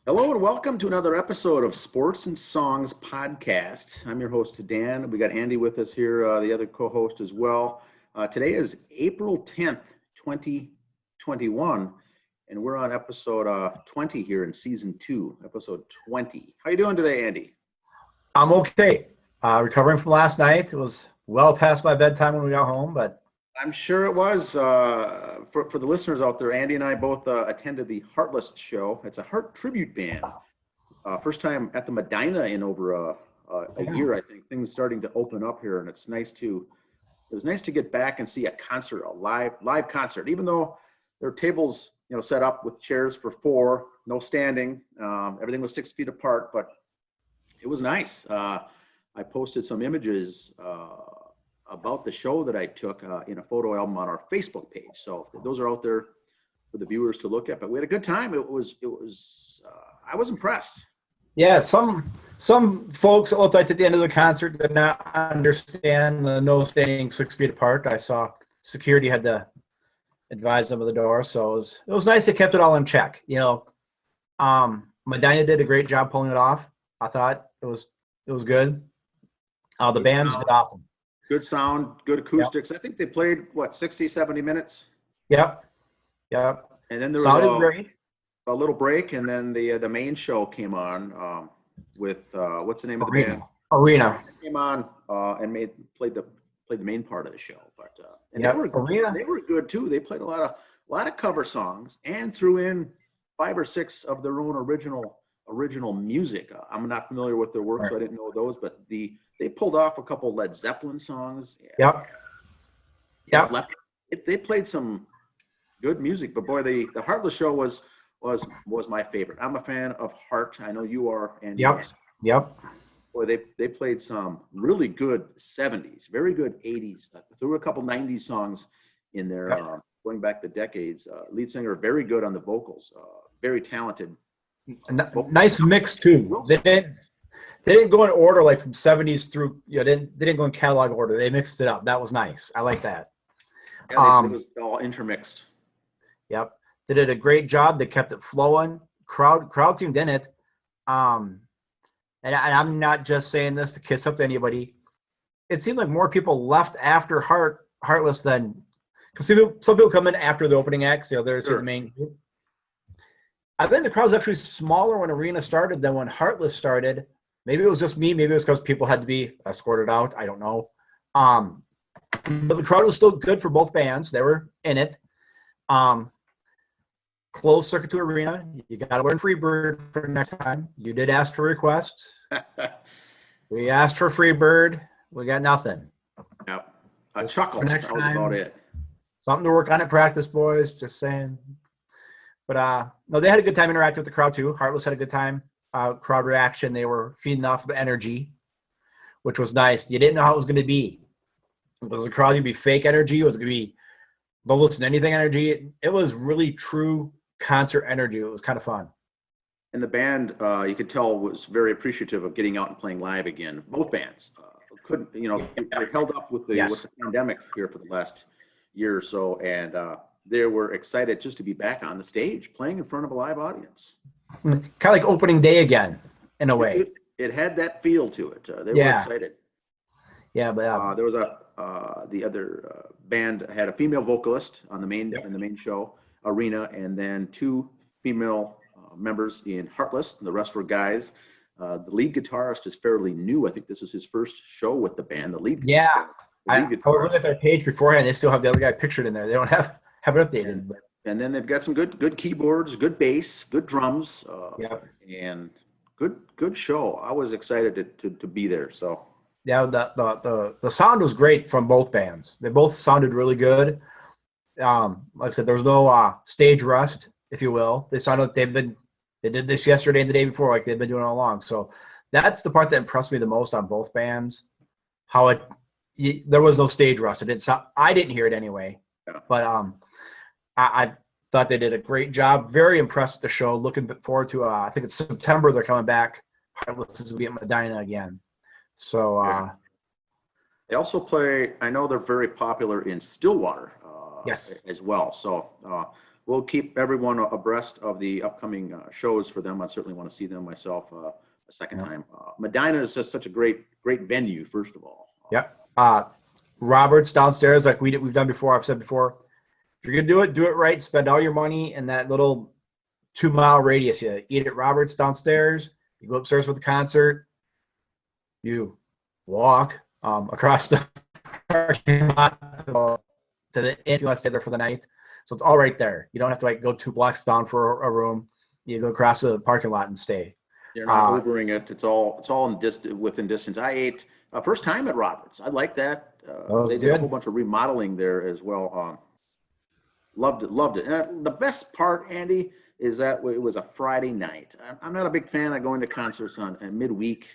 Hello and welcome to another episode of Sports and Songs Podcast. I'm your host, Dan. We got Andy with us here, the other co-host as well. Today is April 10th, 2021, and we're on episode 20 here in season 2, episode 20. How you doing today, Andy? I'm okay. Recovering from last night. It was well past my bedtime when we got home, but I'm sure it was. For the listeners out there, Andy and I both attended the Heartless show. It's a Heart tribute band. First time at the Medina in over a year, I think. Things starting to open up here, and it was nice to get back and see a concert, a live concert. Even though there were tables, set up with chairs for 4, no standing. Everything was 6 feet apart, but it was nice. I posted some images about the show that I took in a photo album on our Facebook page. So those are out there for the viewers to look at. But we had a good time. I was impressed. yeah, some folks it looked like at the end of the concert did not understand the no standing 6 feet apart. I saw security had to advise them of the door, so it was nice they kept it all in check. Medina did a great job pulling it off. I thought it was good. The Good bands sound. did awesome. Good sound, good acoustics. Yep. I think they played, 60, 70 minutes? Yep. And then there Sounded was great. A little break, and then the main show came on with, what's the name of the band? Arena. Came on and played the main part of the show. But Arena. They were good too. They played a lot of cover songs and threw in 5 or 6 of their own original music. I'm not familiar with their work, so I didn't know those, but they pulled off a couple Led Zeppelin songs. Yep. They played some good music, but boy, the Heartless show was my favorite. I'm a fan of Heart. I know you are, and Yep. Boy, they played some really good 70s, very good 80s. Threw a couple 90s songs in there, going back the decades. Lead singer, very good on the vocals, very talented. Nice mix too. They didn't go in order like from 70s through. They didn't go in catalog order. They mixed it up. That was nice. I like that. Yeah, it was all intermixed. Yep, they did a great job. They kept it flowing. Crowd seemed in it. And I'm not just saying this to kiss up to anybody. It seemed like more people left after Heartless than because some people come in after the opening acts. There's the main group. I think the crowd was actually smaller when Arena started than when Heartless started. Maybe it was just me. Maybe it was because people had to be escorted out. I don't know. But the crowd was still good for both bands. They were in it. Closed circuit to Arena. You got to learn Freebird for next time. You did ask for requests. We asked for Freebird. We got nothing. Yep. A chuckle. That was about it. Something to work on at practice, boys. Just saying. But no, they had a good time interacting with the crowd too. Heartless had a good time. Crowd reaction. They were feeding off the energy, which was nice. You didn't know how it was going to be. Was the crowd going to be fake energy? Was it going to be they'll listen to anything energy? It was really true concert energy. It was kind of fun. And the band, you could tell, was very appreciative of getting out and playing live again. Both bands couldn't, they held up with the pandemic here for the last year or so, and they were excited just to be back on the stage playing in front of a live audience. Kind of like opening day again, in a way. It had that feel to it. They were excited. Yeah, but there was the other band had a female vocalist on the main show, Arena, and then 2 female members in Heartless. The rest were guys. The lead guitarist is fairly new. I think this is his first show with the band. I was looking at their page beforehand. They still have the other guy pictured in there. They don't have it updated. And then they've got some good keyboards, good bass, good drums, and good show. I was excited to be there. So yeah, the sound was great from both bands. They both sounded really good. Like I said, there was no stage rust, if you will. They sounded like they did this yesterday and the day before, like they've been doing all along. So that's the part that impressed me the most on both bands. How there was no stage rust. It didn't sound. I didn't hear it anyway. Yeah. But I thought they did a great job. Very impressed with the show. Looking forward to I think it's September they're coming back. Heartless will be at Medina again. So they also play. I know they're very popular in Stillwater. Yes. As well. So we'll keep everyone abreast of the upcoming shows for them. I certainly want to see them myself a second time. Medina is just such a great venue, first of all. Yep. Roberts downstairs, like we've done before. I've said before, if you're gonna do it right. Spend all your money in that little 2-mile radius. You eat at Roberts downstairs. You go upstairs for the concert. You walk across the parking lot to the inn if you want to stay there for the night. So it's all right there. You don't have to like go 2 blocks down for a room. You go across the parking lot and stay. You're not Ubering it. It's all within distance. I ate first time at Roberts. I like that. They did a whole bunch of remodeling there as well. Loved it. And the best part, Andy, is that it was a Friday night. I'm not a big fan of going to concerts on midweek,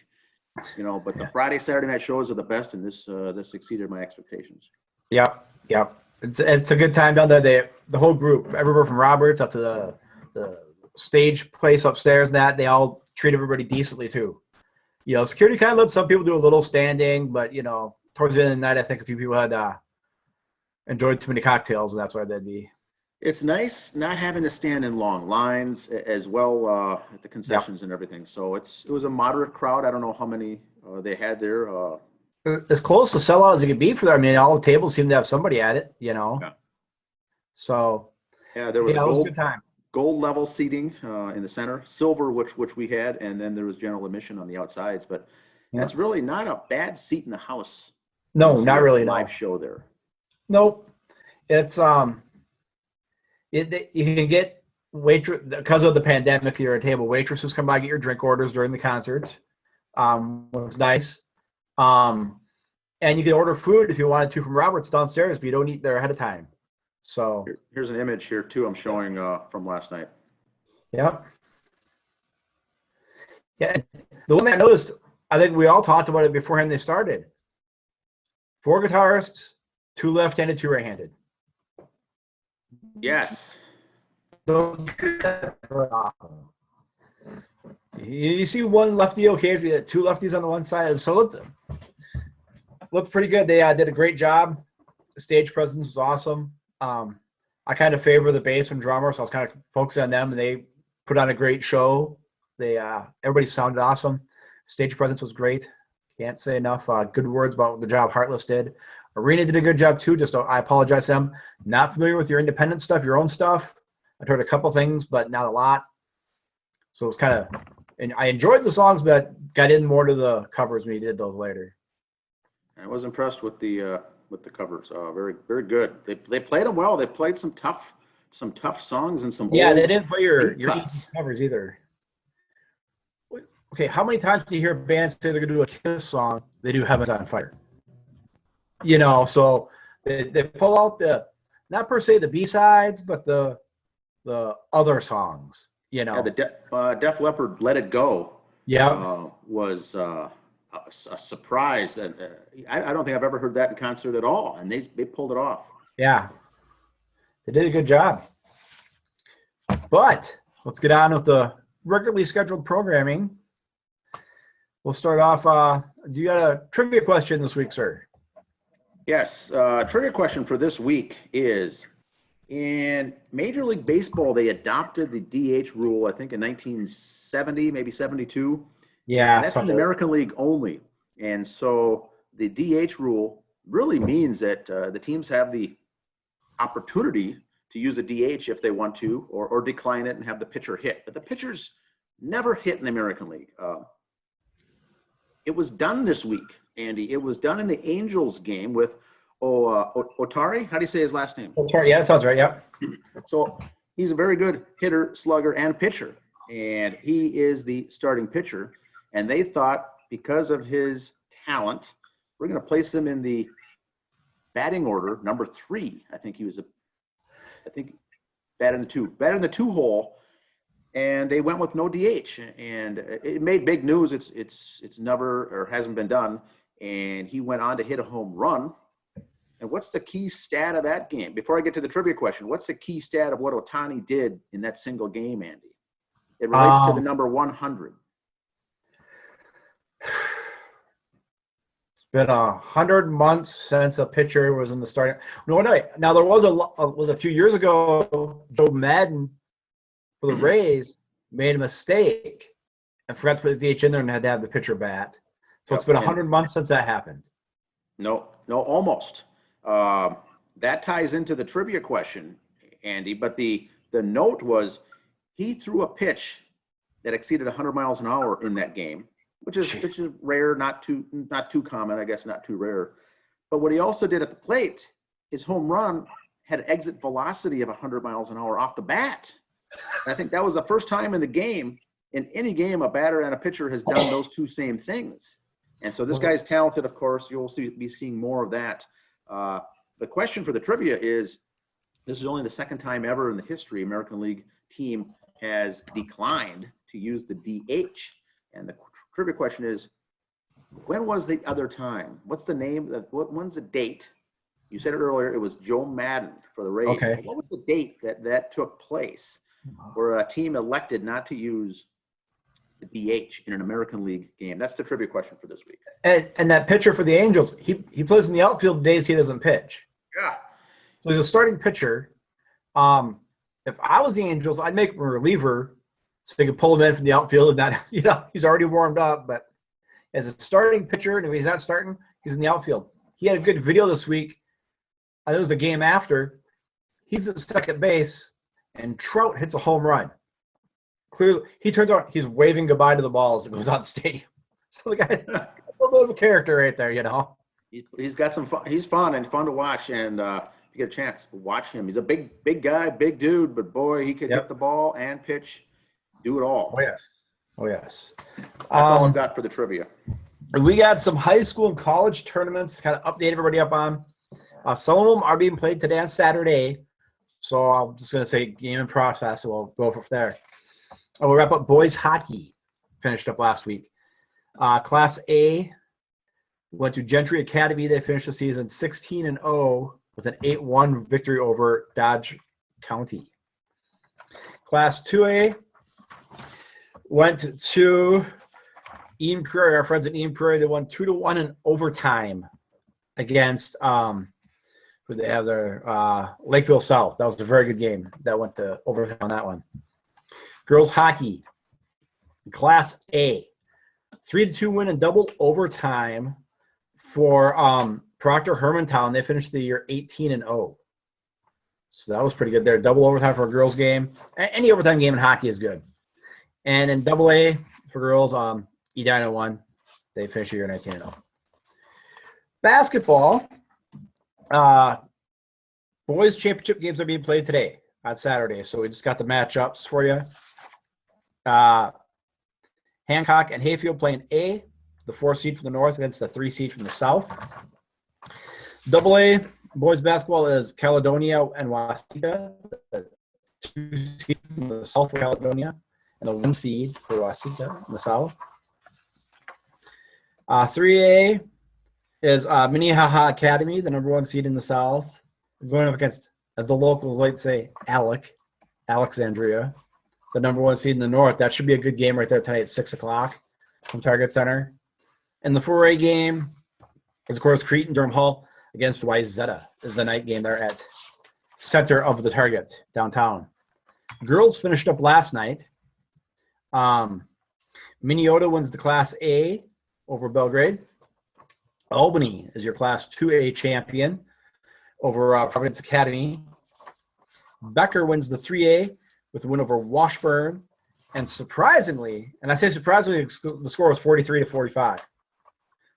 but the Friday, Saturday night shows are the best, and this exceeded my expectations. Yep. It's a good time down there. The whole group, everywhere from Roberts up to the stage place upstairs, they all treat everybody decently too. Security kind of let some people do a little standing, but towards the end of the night, I think a few people had enjoyed too many cocktails, and that's why they'd be. It's nice not having to stand in long lines as well at the concessions and everything. So it was a moderate crowd. I don't know how many they had there. As close to sellout as it could be for them. I mean, all the tables seemed to have somebody at it, Yeah. So there was it was a good time. Gold level seating in the center, silver, which we had, and then there was general admission on the outsides. But that's really not a bad seat in the house. No, not really. Live show there. Nope. It's you can get waitress because of the pandemic. You're at a table. Waitresses come by, get your drink orders during the concerts, which is nice. And you can order food if you wanted to from Roberts downstairs, but you don't eat there ahead of time. So here's an image here too. I'm showing from last night. Yeah. The one thing I noticed, I think we all talked about it beforehand they started. 4 guitarists, 2 left-handed, 2 right-handed. Yes. You see one lefty occasionally, 2 lefties on the one side. So it looked pretty good. They did a great job. The stage presence was awesome. I kind of favor the bass and drummer, so I was kind of focusing on them, and they put on a great show. Everybody sounded awesome. Stage presence was great. Can't say enough good words about the job Heartless did. Arena did a good job too. I apologize to them. Not familiar with your independent stuff, your own stuff. I've heard a couple things, but not a lot. So it was kind of, and I enjoyed the songs, but got in more to the covers when he did those later. I was impressed with the covers. Very, very good. They played them well. They played some tough songs and some. Yeah, they didn't play your cuts. easy covers either. Okay, how many times do you hear bands say they're gonna do a Kiss song? They do "Heaven's on Fire." So they pull out not per se the B-sides, but the other songs. Yeah, the Def Leppard "Let It Go." Yeah, was a surprise, and I don't think I've ever heard that in concert at all, and they pulled it off. Yeah, they did a good job. But let's get on with the regularly scheduled programming. We'll start off. Do you got a trivia question this week, sir? Yes. Trivia question for this week is, in Major League Baseball, they adopted the DH rule, I think in 1970, maybe 72. Yeah. That's in the American League only. And so the DH rule really means that the teams have the opportunity to use a DH if they want to, or decline it and have the pitcher hit. But the pitchers never hit in the American League. It was done this week, Andy. It was done in the Angels game with Otari. How do you say his last name? Otari. Yeah, that sounds right. Yeah. So he's a very good hitter, slugger, and pitcher. And he is the starting pitcher. And they thought because of his talent, we're going to place him in the batting order, number 3. I think he was batting the 2 hole. And they went with no DH, and it made big news. It's never or hasn't been done. And he went on to hit a home run. And what's the key stat of that game? Before I get to the trivia question, what's the key stat of what Ohtani did in that single game, Andy? It relates to the number 100. been 100 months since a pitcher was in the starting. No, now there was a few years ago. Joe Madden for the Rays made a mistake and forgot to put the DH in there and had to have the pitcher bat. So it's been 100 months since that happened. No, almost. That ties into the trivia question, Andy. But the note was he threw a pitch that exceeded 100 miles an hour in that game, which is rare, not too common, I guess, not too rare. But what he also did at the plate, his home run had an exit velocity of 100 miles an hour off the bat. And I think that was the first time in the game, in any game, a batter and a pitcher has done those two same things. And so this guy's talented, of course. You'll be seeing more of that. The question for the trivia is, this is only the second time ever in the history American League team has declined to use the DH. And the trivia question is, when was the other time? What's the name? When's the date? You said it earlier. It was Joe Madden for the Rays. Okay. What was the date that took place where a team elected not to use the DH in an American League game? That's the trivia question for this week. And that pitcher for the Angels, he plays in the outfield days he doesn't pitch. Yeah. So he's a starting pitcher. If I was the Angels, I'd make him a reliever so they could pull him in from the outfield and not, he's already warmed up. But as a starting pitcher, and if he's not starting, he's in the outfield. He had a good video this week. I think it was the game after. He's at second base, and Trout hits a home run. Clearly, he turns out he's waving goodbye to the ball as it goes out the stadium. So the guy's a little bit of a character right there, He's got some fun. He's fun and fun to watch. And if you get a chance, watch him. He's a big guy, big dude, but boy, he could hit the ball and pitch, do it all. Oh yes. That's all I've got for the trivia. We got some high school and college tournaments to kind of update everybody up on. Some of them are being played today on Saturday. So I'm just going to say game in process, so we'll go from there. We'll wrap up boys hockey. Finished up last week. Class A went to Gentry Academy. They finished the season 16-0 with an 8-1 victory over Dodge County. Class 2A went to Eden Prairie. Our friends at Eden Prairie, they won 2-1 in overtime against who they have their Lakeville South. That was a very good game. That went to overtime on that one. Girls hockey, Class A, 3-2 win in double overtime for Proctor Hermantown. They finished the year 18-0. So that was pretty good there. Double overtime for a girls game. Any overtime game in hockey is good. And in double A for girls, Edina won. They finished the year 19-0. Basketball, boys championship games are being played today on Saturday. So we just got the matchups for you. Hancock and Hayfield playing A, the 4 seed from the north against the 3 seed from the south. Double A boys basketball is Caledonia and Wasika, the 2 seed from the south for Caledonia, and the 1 seed for Wasika in the south. 3A is Minnehaha Academy, the number 1 seed in the south, going up against, as the locals like to say, Alexandria, the number 1 seed in the north. That should be a good game right there tonight at 6 o'clock from Target Center. And the 4A game is, of course, Creighton Durham Hall against Wyzetta is the night game there at center of the Target downtown. Girls finished up last night. Minneota wins the Class A over Belgrade. Albany is your Class 2A champion over Providence Academy. Becker wins the 3A with a win over Washburn. And surprisingly, and I say surprisingly, the score was 43-45.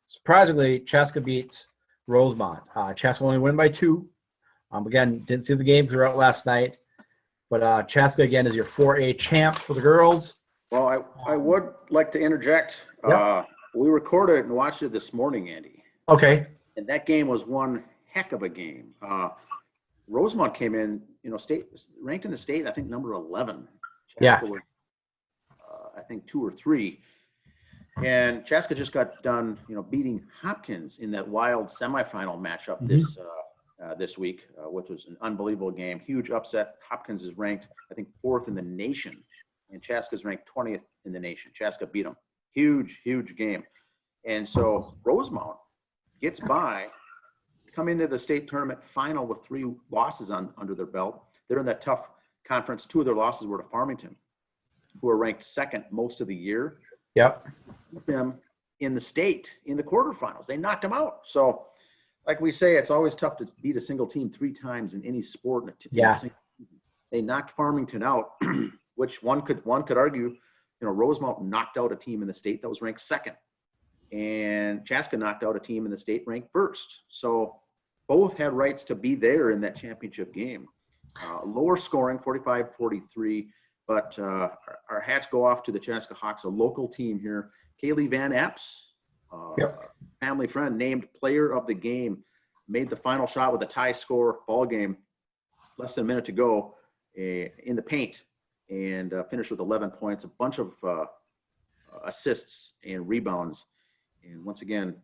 Surprisingly, Chaska beats Rosemount. Chaska only win by 2. Again, didn't see the game because we were out last night. But Chaska, again, is your 4A champs for the girls. Well, I would like to interject. Yep. We recorded and watched it this morning, Andy. Okay. And that game was one heck of a game. Rosemount came in, ranked in the state, I think number 11. Chaska was, I think 2 or 3. And Chaska just got done, beating Hopkins in that wild semifinal matchup this week, which was an unbelievable game. Huge upset. Hopkins is ranked, I think, 4th in the nation, and Chaska is ranked 20th in the nation. Chaska beat them. Huge game. And so Rosemount gets by, come into the state tournament final with 3 losses under their belt. They're in that tough conference. 2 of their losses were to Farmington, who are ranked 2nd most of the year. Yep. Them in the state in the quarterfinals. They knocked them out. So, like we say, it's always tough to beat a single team 3 times in any sport. They knocked Farmington out, which one could argue, Rosemount knocked out a team in the state that was ranked 2nd, and Chaska knocked out a team in the state ranked 1st. So both had rights to be there in that championship game. Lower scoring, 45-43, but our hats go off to the Chaska Hawks, a local team here. Kaylee Van Epps, family friend, named player of the game, made the final shot with a tie score ball game, less than a minute to go in the paint, and finished with 11 points, a bunch of assists and rebounds. And once again,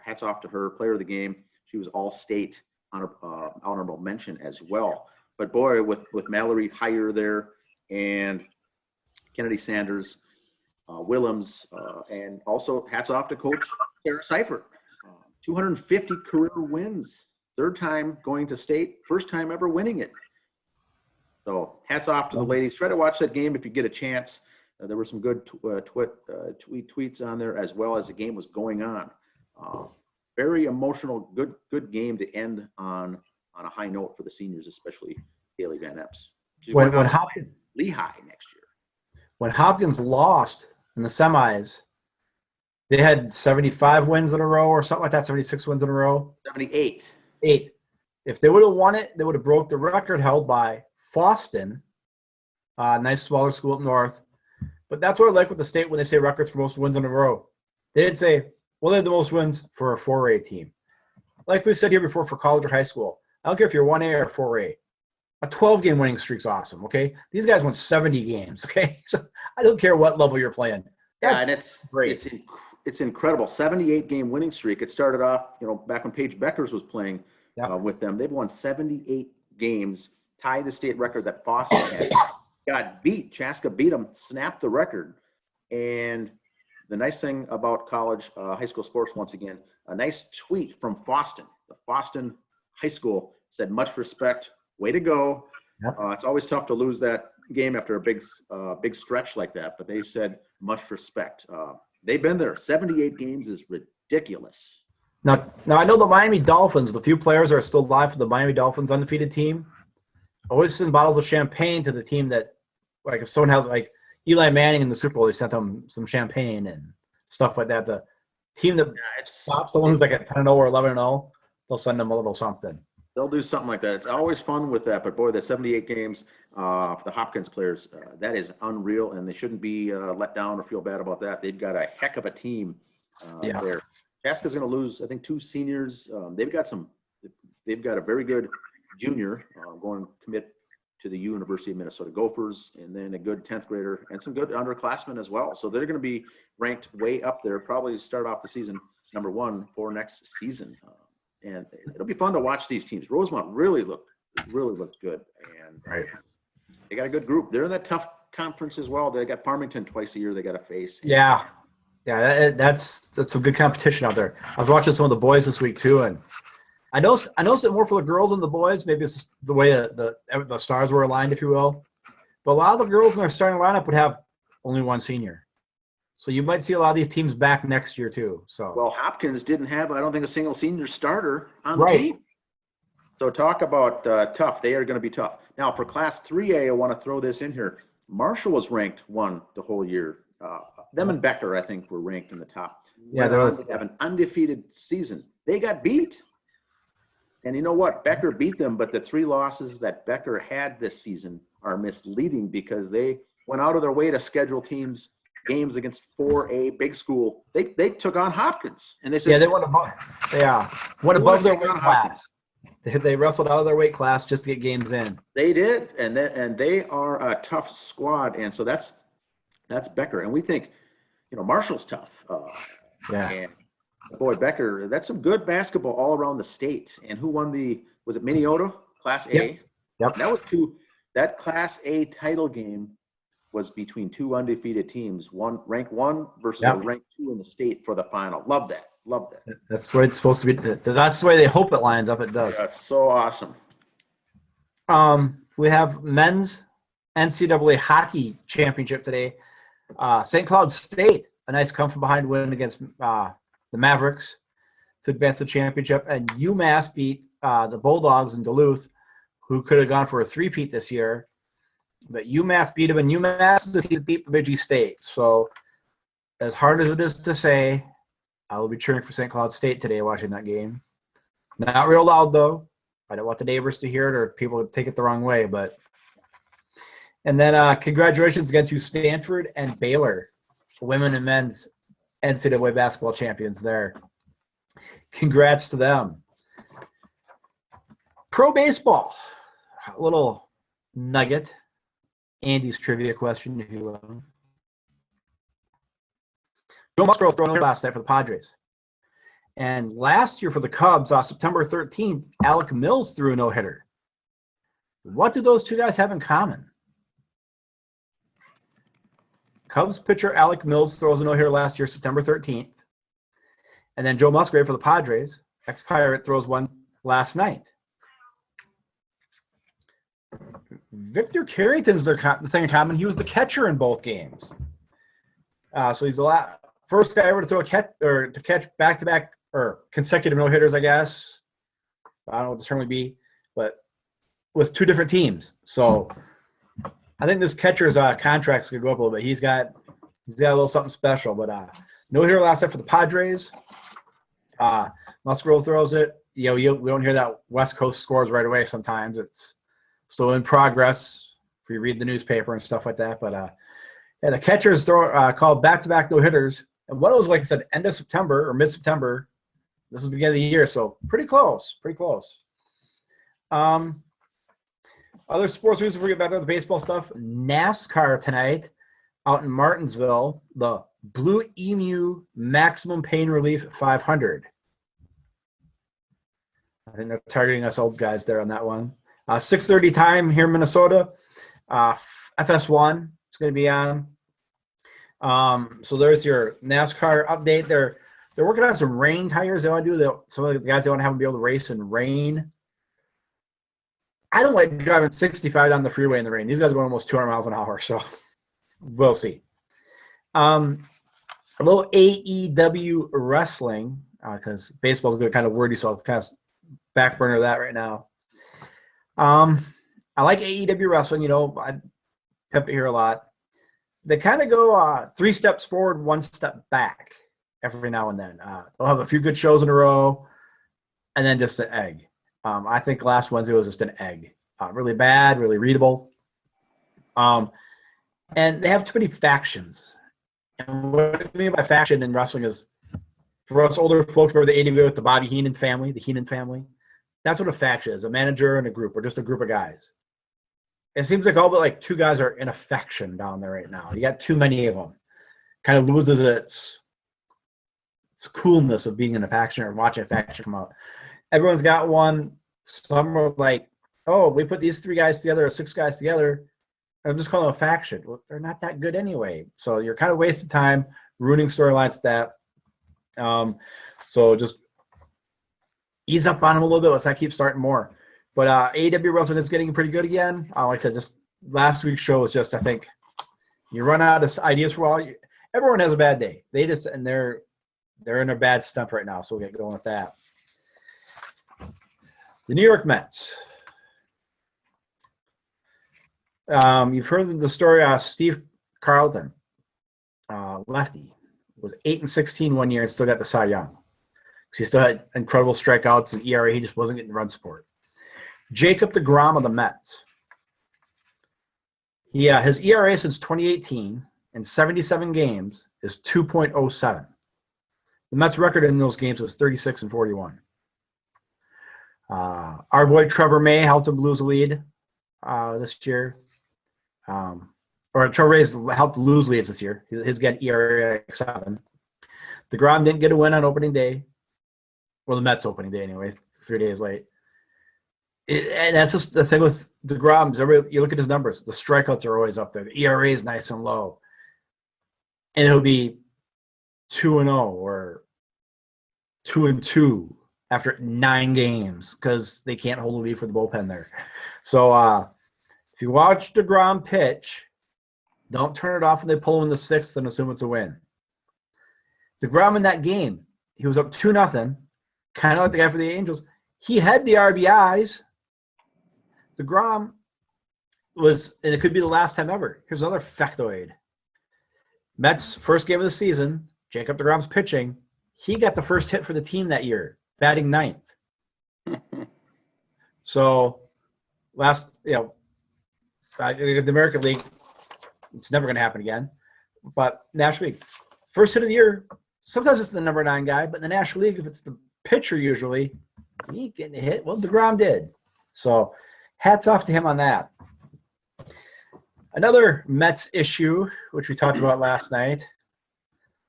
hats off to her, player of the game. She was all-state honorable mention as well. But boy, with Mallory Heyer there and Kennedy Sanders, Willems, and also hats off to Coach Tara Siefert. 250 career wins, 3rd time going to state, 1st time ever winning it. So hats off to the ladies. Try to watch that game if you get a chance. There were some good tweets on there as well as the game was going on. Very emotional, good game to end on a high note for the seniors, especially Kaylee Van Epps. When Hopkins, Lehigh next year. When Hopkins lost in the semis, they had 75 wins in a row or something like that, 76 wins in a row. 78. 8. If they would have won it, they would have broke the record held by Foston, nice smaller school up north. But that's what I like with the state when they say records for most wins in a row. They didn't say, well, they had the most wins for a 4A team. Like we said here before for college or high school, I don't care if you're 1A or 4A. A 12-game winning streak's awesome, okay? These guys won 70 games, okay? So I don't care what level you're playing. That's it's great. It's incredible. 78-game winning streak. It started off, back when Paige Beckers was playing with them. They've won 78 games, tied the state record that Foston had. Got beat. Chaska beat them, snapped the record. And the nice thing about college, high school sports, once again, a nice tweet from Foston. The Foston High School said, "Much respect. Way to go." Yep. It's always tough to lose that game after a big stretch like that, but they said, "Much respect." They've been there. 78 games is ridiculous. Now I know the Miami Dolphins, the few players that are still alive for the Miami Dolphins undefeated team, always send bottles of champagne to the team that, like if someone has like Eli Manning in the Super Bowl, they sent them some champagne and stuff like that. The team that stops the ones like at 10-0 or 11-0, they'll send them a little something. They'll do something like that. It's always fun with that. But boy, the 78 games for the Hopkins players, that is unreal, and they shouldn't be let down or feel bad about that. They've got a heck of a team there. Chaska's going to lose, I think, 2 seniors. They've got a very good junior going to commit to the University of Minnesota Gophers, and then a good 10th grader and some good underclassmen as well. So they're going to be ranked way up there, probably start off the season number 1 for next season. And it'll be fun to watch these teams. Rosemount really looked good, and they got a good group. They're in that tough conference as well. They got Farmington twice a year they got to face. That's some good competition out there. I was watching some of the boys this week too, and I noticed it more for the girls than the boys. Maybe it's the way the stars were aligned, if you will. But a lot of the girls in their starting lineup would have only 1 senior. So you might see a lot of these teams back next year too. So well, Hopkins didn't have, I don't think, a single senior starter on the team. So talk about tough. They are going to be tough. Now for Class 3A, I want to throw this in here. Marshall was ranked 1 the whole year. Them and Becker, I think, were ranked in the top. Yeah, they have an undefeated season. They got beat. And you know what? Becker beat them, but the 3 losses that Becker had this season are misleading because they went out of their way to schedule games against 4A big school. They took on Hopkins, and they said, they went above their weight class. They wrestled out of their weight class just to get games in. They did, and they are a tough squad, and so that's Becker, and we think, Marshall's tough. And boy, Becker, that's some good basketball all around the state. And who won was it Minneota Class A? Yep. That Class A title game was between 2 undefeated teams, ranked 1 versus a ranked 2 in the state for the final. Love that. Love that. That's the way it's supposed to be. That's the way they hope it lines up. It does. That's so awesome. We have men's NCAA hockey championship today. St. Cloud State, a nice come from behind win against the Mavericks to advance the championship, and UMass beat the Bulldogs in Duluth, who could have gone for a three-peat this year. But UMass beat them, and UMass is the team that beat Bemidji State. So as hard as it is to say, I will be cheering for St. Cloud State today watching that game. Not real loud, though. I don't want the neighbors to hear it or people to take it the wrong way. And then congratulations again to Stanford and Baylor, women and men's NCAA basketball champions there. Congrats to them. Pro baseball, a little nugget. Andy's trivia question, if you will. Joe Musgrove threw last night for the Padres. And last year for the Cubs, September 13th, Alec Mills threw a no-hitter. What do those two guys have in common? Cubs pitcher Alec Mills throws a no-hitter last year, September 13th. And then Joe Musgrove for the Padres, ex-Pirate, throws one last night. Victor Carrington's the thing in common. He was the catcher in both games. So he's the first guy ever to throw to catch back-to-back or consecutive no-hitters, I guess. I don't know what the term would be, but with two different teams. So I think this catcher's contract's going to go up a little bit. He's got a little something special. But no-hitter last night for the Padres. Musgrove throws it. We don't hear that West Coast scores right away sometimes. It's still in progress if you read the newspaper and stuff like that. But the catchers called back-to-back no-hitters. And what it was, like I said, end of September or mid-September. This is the beginning of the year, so pretty close. Other sports news before we get back to the baseball stuff. NASCAR tonight out in Martinsville, the Blue Emu Maximum Pain Relief 500. I think they're targeting us old guys there on that one. 6:30 time here in Minnesota. FS1 is going to be on. So there's your NASCAR update. They're working on some rain tires. They want to do some of the guys they want to have them be able to race in rain. I don't like driving 65 down the freeway in the rain. These guys are going almost 200 miles an hour, so we'll see. A little AEW wrestling because baseball's going to kind of wordy, so I'll kind of back burner that right now. I like AEW wrestling. I pep it here a lot. They kind of go 3 steps forward, 1 step back every now and then. They'll have a few good shows in a row, and then just an egg. I think last Wednesday was just an egg. Really bad, really readable. And they have too many factions. And what I mean by faction in wrestling is, for us older folks, remember the AEW with the Bobby Heenan family, the Heenan family? That's what a faction is, a manager and a group, or just a group of guys. It seems like all but like 2 guys are in a faction down there right now. You got too many of them. Kind of loses its coolness of being in a faction or watching a faction come out. Everyone's got one. Some are like, oh, we put these 3 guys together or 6 guys together. I'm just calling them a faction. Well, they're not that good anyway. So you're kind of wasting time, ruining storylines with that. So just ease up on them a little bit. Let's not keep starting more. But AEW wrestling is getting pretty good again. Like I said, just last week's show was just, I think, you run out of ideas for a while. Everyone has a bad day. They're in a bad stump right now, so we'll get going with that. The New York Mets. You've heard the story of Steve Carlton, lefty, was 8-16 one year and still got the Cy Young. Because he still had incredible strikeouts and ERA. He just wasn't getting run support. Jacob deGrom of the Mets. His ERA since 2018 in 77 games is 2.07. The Mets' record in those games was 36-41. Our boy Trevor May helped him lose a lead this year. Or Trevor May's helped lose leads this year. His got ERA 7. DeGrom didn't get a win on opening day. Well, the Mets opening day anyway, 3 days late. And that's just the thing with DeGrom. You look at his numbers. The strikeouts are always up there. The ERA is nice and low. And it'll be 2-0 or 2-2 after 9 games because they can't hold a lead for the bullpen there. So if you watch DeGrom pitch, don't turn it off when they pull him in the 6th and assume it's a win. DeGrom in that game, he was up 2-0, kind of like the guy for the Angels. He had the RBIs. DeGrom was, and it could be the last time ever. Here's another factoid. Mets' first game of the season, Jacob DeGrom's pitching. He got the first hit for the team that year, batting 9th. So, the American League, it's never going to happen again. But National League, first hit of the year, sometimes it's the number 9 guy, but in the National League, if it's the pitcher usually, he ain't getting a hit. Well, DeGrom did. So, hats off to him on that. Another Mets issue, which we talked about last night,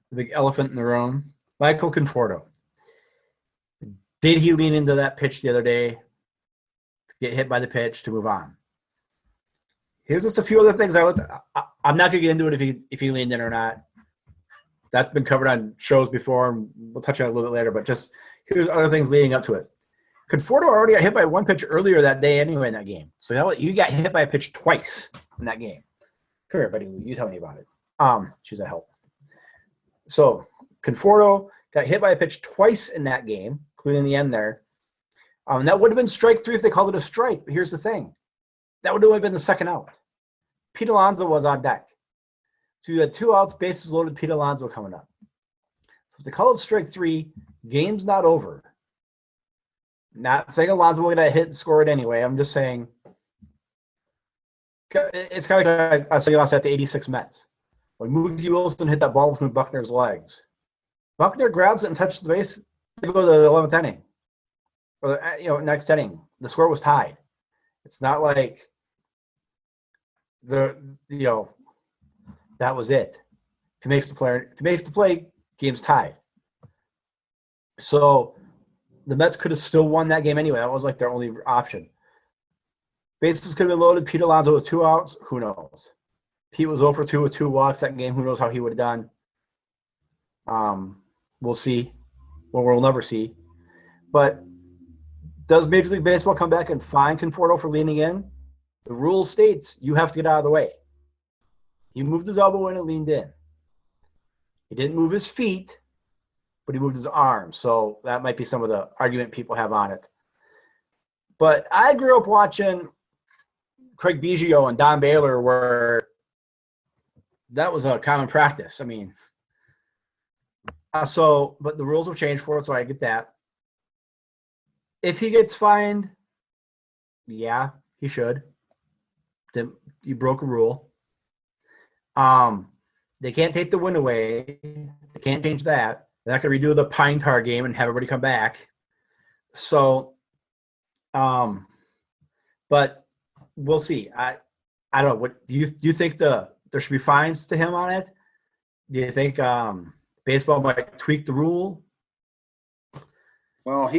the big elephant in the room, Michael Conforto. Did he lean into that pitch the other day to get hit by the pitch to move on? Here's just a few other things I looked at. I'm not going to get into it if he leaned in or not. That's been covered on shows before, and we'll touch on it a little bit later, but just here's other things leading up to it. Conforto already got hit by one pitch earlier that day anyway in that game. So you know what? You got hit by a pitch twice in that game. Come here, buddy. You tell me about it. She's a help. So Conforto got hit by a pitch twice in that game, including the end there. That would have been strike 3 if they called it a strike. But here's the thing. That would have been the second out. Pete Alonso was on deck. So you had 2 outs, bases loaded, Pete Alonso coming up. So if they call it strike 3, game's not over. Not saying Alonso will get a hit and score it anyway. I'm just saying it's kind of like I saw you lost at the 86 Mets. When Mookie Wilson hit that ball between Buckner's legs. Buckner grabs it and touches the base. They go to the 11th inning. Or next inning. The score was tied. It's not like that was it. If he makes the play, game's tied. So the Mets could have still won that game anyway. That was like their only option. Bases could have been loaded. Pete Alonso with 2 outs. Who knows? Pete was 0 for 2 with 2 walks that game. Who knows how he would have done? We'll see. Well, we'll never see. But does Major League Baseball come back and fine Conforto for leaning in? The rule states you have to get out of the way. He moved his elbow in and leaned in. He didn't move his feet, but he moved his arms. So that might be some of the argument people have on it. But I grew up watching Craig Biggio and Don Baylor where that was a common practice. I mean, but the rules have changed for it, so I get that. If he gets fined, yeah, he should. Then you broke a rule. They can't take the win away. They can't change that. They're not going to redo the Pine Tar game and have everybody come back. So, but we'll see. I don't know. What do you think there should be fines to him on it? Do you think baseball might tweak the rule? Well,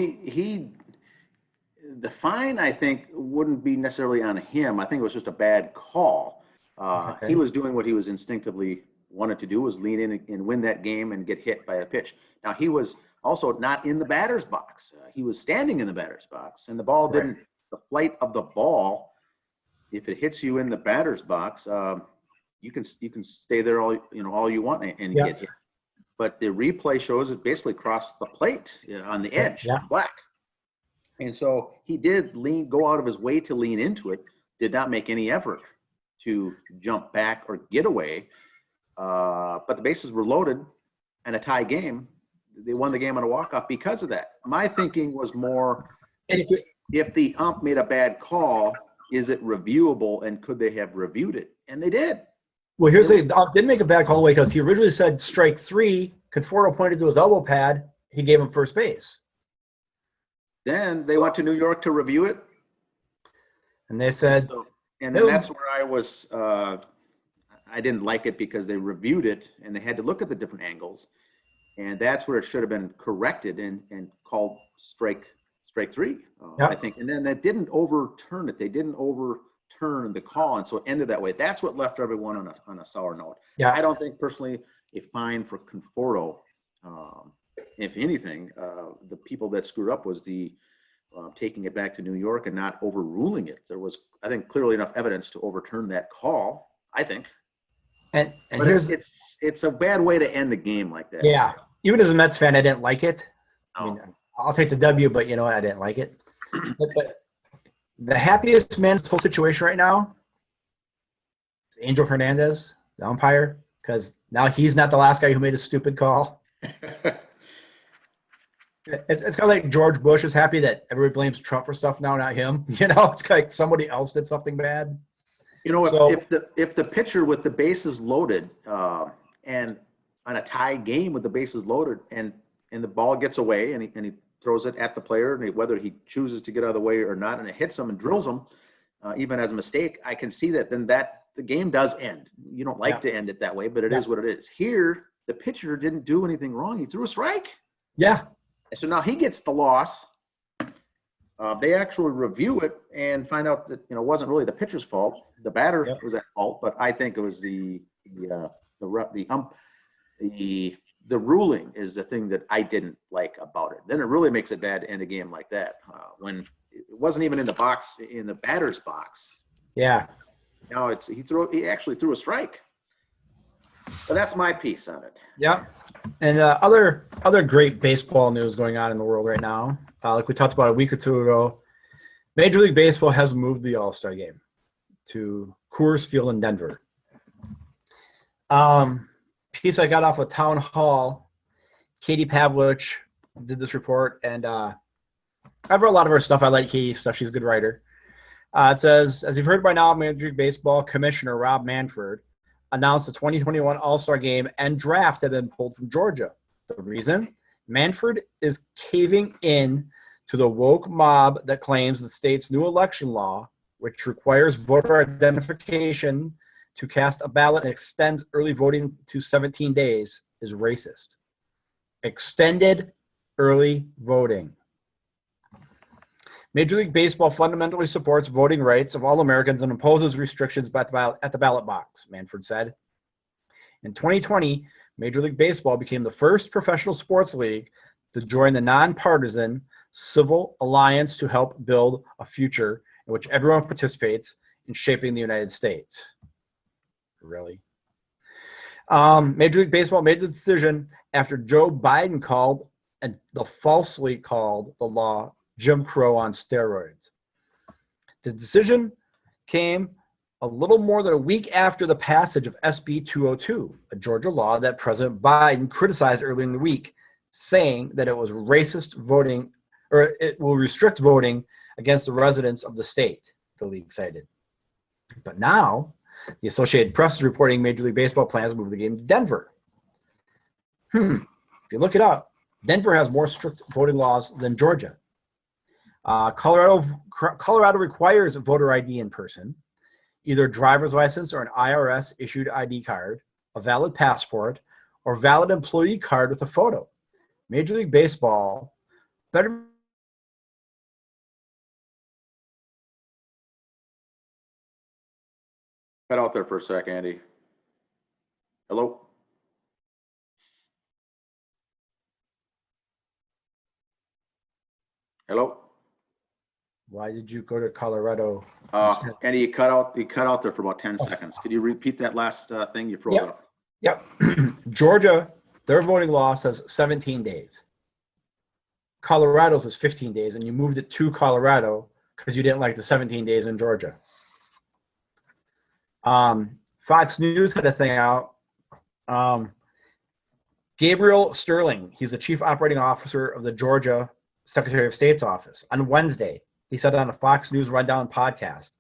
the fine, I think, wouldn't be necessarily on him. I think it was just a bad call. Okay. He was doing what he was instinctively wanted to do, was lean in and win that game and get hit by a pitch. Now, he was also not in the batter's box. He was standing in the batter's box, and the ball didn't – the flight of the ball, if it hits you in the batter's box, you can stay there all you want and get hit. But the replay shows it basically crossed the plate on the edge, black. And so he did go out of his way to lean into it, did not make any effort to jump back or get away. But the bases were loaded and a tie game. They won the game on a walk-off because of that. My thinking was more, if the ump made a bad call, is it reviewable and could they have reviewed it? And they did. Well, here's the ump didn't make a bad call away because he originally said strike 3. Conforto pointed to his elbow pad. He gave him first base. Then they went to New York to review it. And they said. And then that's where I was, I didn't like it because they reviewed it and they had to look at the different angles. And that's where it should have been corrected and called strike 3, I think. And then they didn't overturn it. They didn't overturn the call. And so it ended that way. That's what left everyone on a sour note. Yeah. I don't think personally a fine for Conforto if anything, the people that screwed up was the taking it back to New York and not overruling it. There was, I think, clearly enough evidence to overturn that call, I think. And but it's a bad way to end the game like that. Yeah. Even as a Mets fan, I didn't like it. I mean, Oh. I'll take the W, but you know what? I didn't like it. But the happiest man in this whole situation right now is Angel Hernandez, the umpire, because now he's not the last guy who made a stupid call. It's kind of like George Bush is happy that everybody blames Trump for stuff now, not him. You know, it's like somebody else did something bad. You know, So- if the pitcher with the bases loaded and on a tie game with the bases loaded and the ball gets away and he throws it at the player, and whether he chooses to get out of the way or not, and it hits him and drills him, even as a mistake, I can see that then the game does end. You don't like to end it that way, but it is what it is. Here, the pitcher didn't do anything wrong. He threw a strike. Yeah. So now he gets the loss. They actually review it and find out that it wasn't really the pitcher's fault. The batter was at fault, but I think it was the ruling is the thing that I didn't like about it. Then it really makes it bad to end a game like that when it wasn't even in the batter's box. Yeah. Now he actually threw a strike. But that's my piece on it. Yeah. And other great baseball news going on in the world right now, like we talked about a week or two ago, Major League Baseball has moved the All-Star game to Coors Field in Denver. Piece I got off of Town Hall, Katie Pavlich did this report, and I've read a lot of her stuff. I like Katie's stuff. She's a good writer. It says, as you've heard by now, Major League Baseball Commissioner Rob Manfred announced the 2021 All-Star Game and draft had been pulled from Georgia. The reason? Manfred is caving in to the woke mob that claims the state's new election law, which requires voter identification to cast a ballot and extends early voting to 17 days, is racist. Extended early voting. Major League Baseball fundamentally supports voting rights of all Americans and imposes restrictions at the ballot box, Manfred said. In 2020, Major League Baseball became the first professional sports league to join the nonpartisan Civil Alliance to help build a future in which everyone participates in shaping the United States. Really? Major League Baseball made the decision after Joe Biden called and falsely called the law Jim Crow on steroids. The decision came a little more than a week after the passage of SB 202, a Georgia law that President Biden criticized earlier in the week, saying that it was racist voting, or it will restrict voting against the residents of the state, the league cited. But now, the Associated Press is reporting Major League Baseball plans to move the game to Denver. If you look it up, Denver has more strict voting laws than Georgia. Colorado requires a voter ID in person, either a driver's license or an IRS-issued ID card, a valid passport, or valid employee card with a photo. Major League Baseball better. Cut out there for a sec, Andy. Hello? Hello? Why did you go to Colorado? Andy, you cut out there for about 10 seconds. Could you repeat that last thing? You froze up. Yep. Georgia, their voting law says 17 days. Colorado's is 15 days, and you moved it to Colorado because you didn't like the 17 days in Georgia. Fox News had a thing out. Gabriel Sterling, he's the chief operating officer of the Georgia Secretary of State's office. On Wednesday, he said on a Fox News Rundown podcast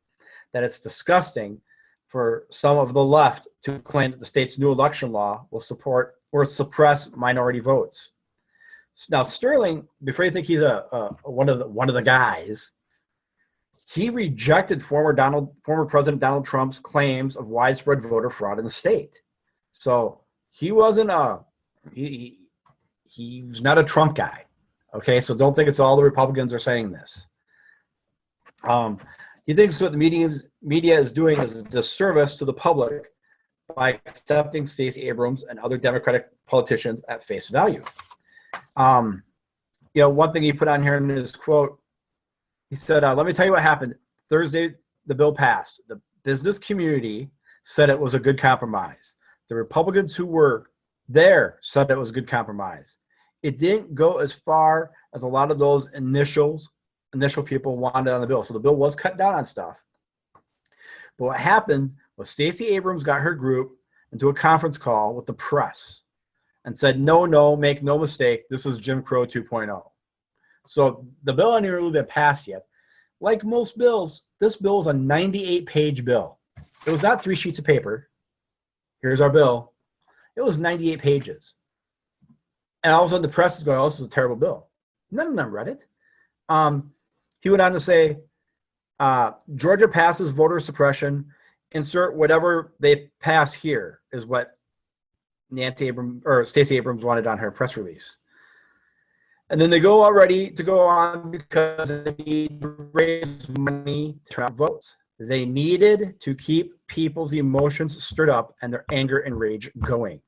that it's disgusting for some of the left to claim that the state's new election law will support or suppress minority votes. Now, Sterling, before you think he's one of the guys, he rejected former President Donald Trump's claims of widespread voter fraud in the state. So he wasn't he's not a Trump guy. Okay, so don't think it's all the Republicans are saying this. He thinks what the media is doing is a disservice to the public by accepting Stacey Abrams and other Democratic politicians at face value. One thing he put on here in his quote, he said, let me tell you what happened. Thursday, the bill passed. The business community said it was a good compromise. The Republicans who were there said it was a good compromise. It didn't go as far as a lot of those initial people wanted on the bill. So the bill was cut down on stuff. But what happened was Stacey Abrams got her group into a conference call with the press and said, no, make no mistake, this is Jim Crow 2.0. So the bill hadn't really been passed yet. Like most bills, this bill is a 98-page bill. It was not 3 sheets of paper. Here's our bill. It was 98 pages. And all of a sudden the press is going, oh, this is a terrible bill. None of them read it. He went on to say, Georgia passes voter suppression. Insert whatever they pass here is what Stacey Abrams wanted on her press release. And then they go already to go on because they need to raise money to turn out votes. They needed to keep people's emotions stirred up and their anger and rage going.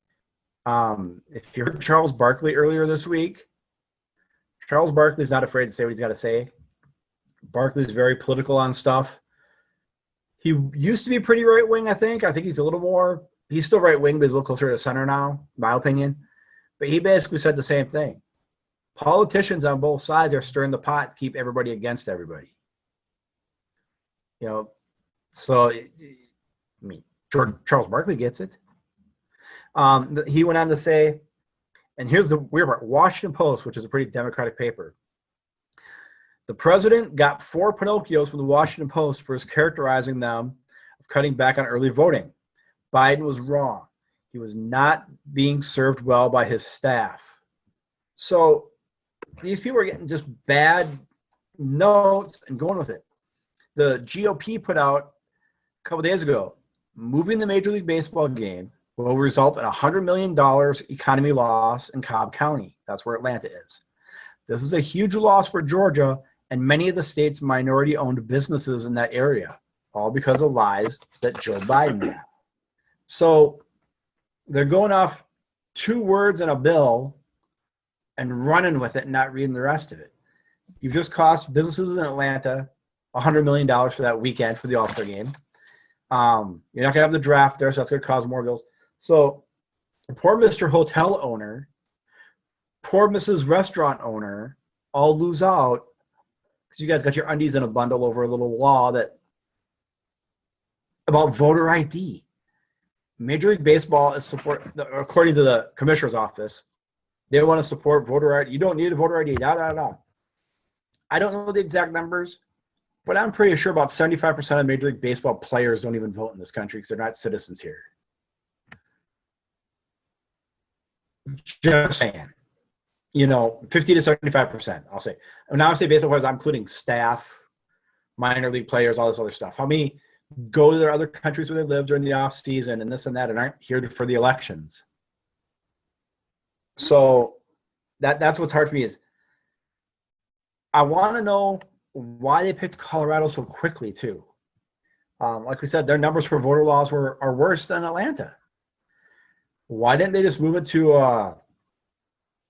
If you heard Charles Barkley earlier this week, Charles Barkley's not afraid to say what he's got to say. Barkley's very political on stuff. He used to be pretty right-wing, I think. I think he's a little more – he's still right-wing, but he's a little closer to center now, in my opinion. But he basically said the same thing. Politicians on both sides are stirring the pot to keep everybody against everybody. So, I mean, Charles Barkley gets it. He went on to say, and here's the weird part, Washington Post, which is a pretty Democratic paper. The president got 4 Pinocchios from the Washington Post for his characterizing them of cutting back on early voting. Biden was wrong. He was not being served well by his staff. So these people are getting just bad notes and going with it. The GOP put out a couple days ago, moving the Major League Baseball game will result in a $100 million economy loss in Cobb County. That's where Atlanta is. This is a huge loss for Georgia and many of the state's minority-owned businesses in that area, all because of lies that Joe Biden had. So they're going off 2 words in a bill and running with it and not reading the rest of it. You've just cost businesses in Atlanta $100 million for that weekend for the All-Star game. You're not going to have the draft there, so that's going to cause more bills. So poor Mr. Hotel owner, poor Mrs. Restaurant owner all lose out because you guys got your undies in a bundle over a little law about voter ID. Major League Baseball is according to the commissioner's office, they want to support voter ID. You don't need a voter ID, I don't know the exact numbers, but I'm pretty sure about 75% of Major League Baseball players don't even vote in this country because they're not citizens here. Just saying. 50 to 75%, I'll say. And now I say baseball players, I'm including staff, minor league players, all this other stuff. How many go to their other countries where they live during the off season and this and that and aren't here for the elections? So that's what's hard for me is I want to know why they picked Colorado so quickly too. Like we said, their numbers for voter laws are worse than Atlanta. Why didn't they just move it to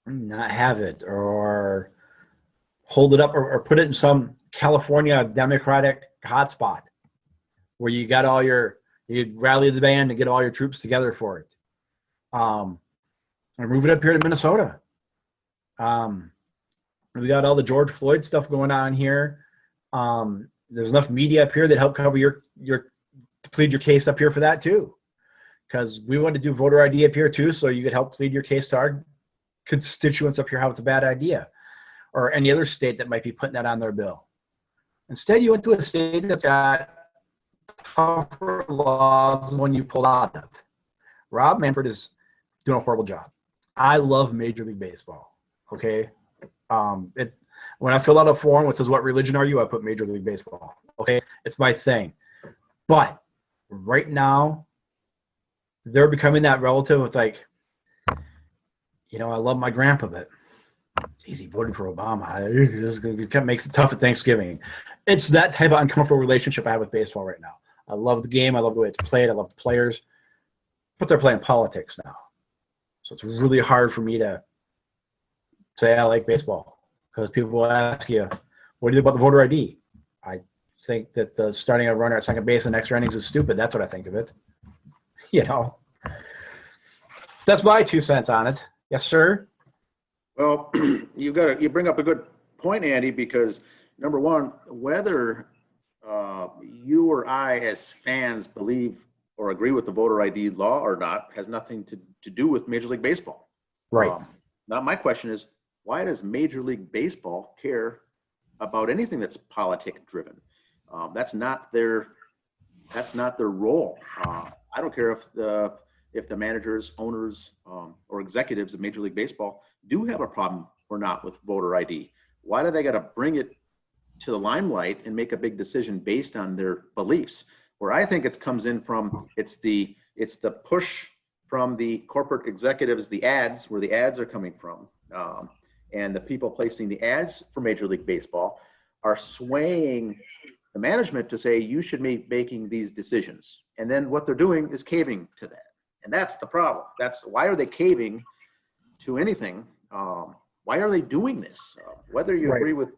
not have it or hold it up or put it in some California Democratic hotspot where you rally the band and get all your troops together for it. Or move it up here to Minnesota. We got all the George Floyd stuff going on here. There's enough media up here that help cover your to plead your case up here for that too. Because we want to do voter ID up here too, so you could help plead your case to our constituents up here how it's a bad idea, or any other state that might be putting that on their bill. Instead, you went to a state that's got tougher laws than one you pulled out of. Rob Manfred is doing a horrible job. I love Major League Baseball. Okay, when I fill out a form which says what religion are you, I put Major League Baseball. Okay, it's my thing. But right now, they're becoming that relative. It's like, I love my grandpa, but geez, he voted for Obama. It makes it tough at Thanksgiving. It's that type of uncomfortable relationship I have with baseball right now. I love the game. I love the way it's played. I love the players. But they're playing politics now. So it's really hard for me to say I like baseball, because people will ask you, what do you think about the voter ID? I think that the starting a runner at second base in the extra innings is stupid. That's what I think of it. That's my 2 cents on it. Yes, sir. Well, you bring up a good point, Andy, because number one, whether you or I as fans believe or agree with the voter ID law or not has nothing to do with Major League Baseball. Right. Now, my question is, why does Major League Baseball care about anything that's politic driven? That's not their role. I don't care if the managers, owners, or executives of Major League Baseball do have a problem or not with voter ID. Why do they got to bring it to the limelight and make a big decision based on their beliefs? Where I think it comes in from, it's the push from the corporate executives, the ads, where the ads are coming from, and the people placing the ads for Major League Baseball are swaying the management to say you should be making these decisions, and then what they're doing is caving to that, and that's the problem. That's why are they caving to anything? Why are they doing this? Whether you agree with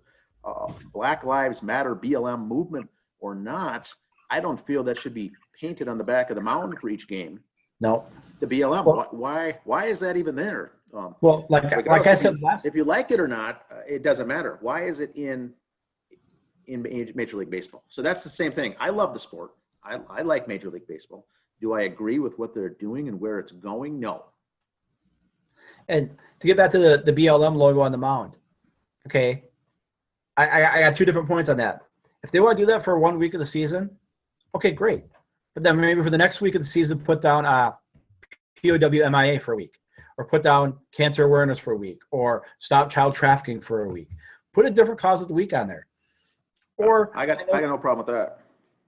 Black Lives Matter BLM movement or not, I don't feel that should be painted on the back of the mound for each game. No. The BLM. Well, why is that even there? Well, like I said last, if you like it or not, it doesn't matter. Why is it in Major League Baseball? So that's the same thing. I love the sport. I like Major League Baseball. Do I agree with what they're doing and where it's going? No. And to get back to the BLM logo on the mound, okay, I got 2 different points on that. If they want to do that for 1 week of the season, okay, great. But then maybe for the next week of the season, put down POWMIA for a week, or put down cancer awareness for a week, or stop child trafficking for a week. Put a different cause of the week on there. Or I got no problem with that.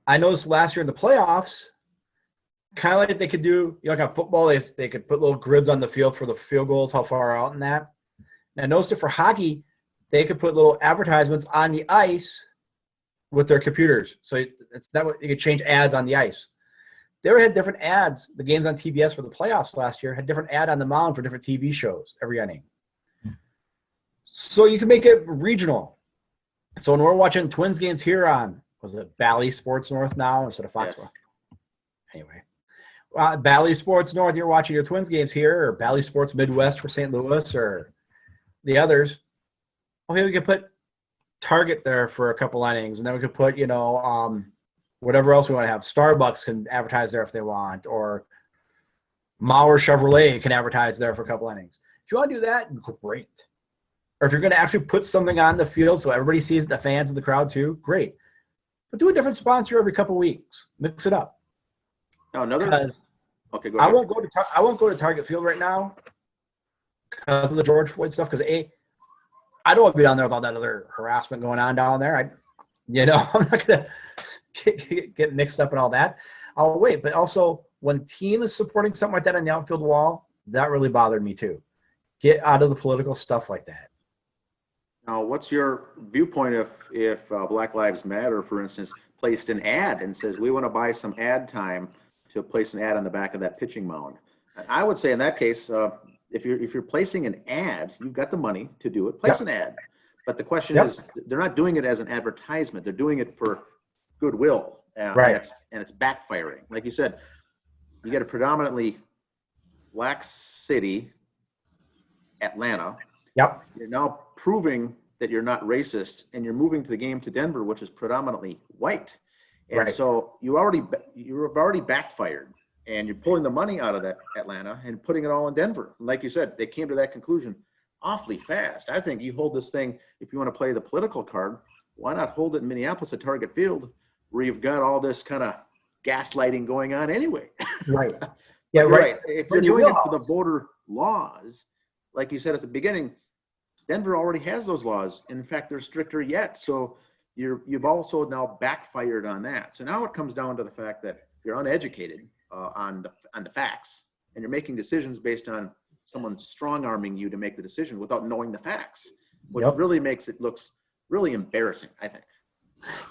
I noticed last year in the playoffs, kind of like they could do, like on football, they could put little grids on the field for the field goals, how far out and that. And I noticed it for hockey, they could put little advertisements on the ice with their computers. So it's that way you could change ads on the ice. They had different ads. The games on TBS for the playoffs last year had different ad on the mound for different TV shows every inning. So you can make it regional. So when we're watching Twins games here on, was it Bally Sports North now instead of Fox? Yes. Anyway, Bally Sports North, you're watching your Twins games here, or Bally Sports Midwest for St. Louis, or the others. Okay, we could put Target there for a couple innings, and then we could put, whatever else we want to have. Starbucks can advertise there if they want, or Mauer Chevrolet can advertise there for a couple innings. If you want to do that, great. Or if you're going to actually put something on the field so everybody sees it, the fans and the crowd too, great. But do a different sponsor every couple weeks. Mix it up. Oh, okay, go ahead. I won't go to Target Field right now because of the George Floyd stuff. Because I don't want to be down there with all that other harassment going on down there. I'm not gonna get mixed up in all that. I'll wait. But also, when team is supporting something like that on the outfield wall, that really bothered me too. Get out of the political stuff like that. Now, what's your viewpoint if Black Lives Matter, for instance, placed an ad and says, we want to buy some ad time to place an ad on the back of that pitching mound? I would say in that case, if you're placing an ad, you've got the money to do it, place an ad. But the question is, they're not doing it as an advertisement. They're doing it for goodwill. Right. And it's backfiring. Like you said, you get a predominantly black city, Atlanta. Yep. You're now proving that you're not racist, and you're moving to the game to Denver, which is predominantly white. And so you've already backfired, and you're pulling the money out of that Atlanta and putting it all in Denver. And like you said, they came to that conclusion awfully fast. I think you hold this thing, if you want to play the political card, why not hold it in Minneapolis at Target Field, where you've got all this kind of gaslighting going on anyway. Right. Yeah, right. If you're doing it for the voter laws, like you said at the beginning, Denver already has those laws. In fact, they're stricter yet. So you've also now backfired on that. So now it comes down to the fact that you're uneducated on the facts, and you're making decisions based on someone strong-arming you to make the decision without knowing the facts, which really makes it looks really embarrassing, I think.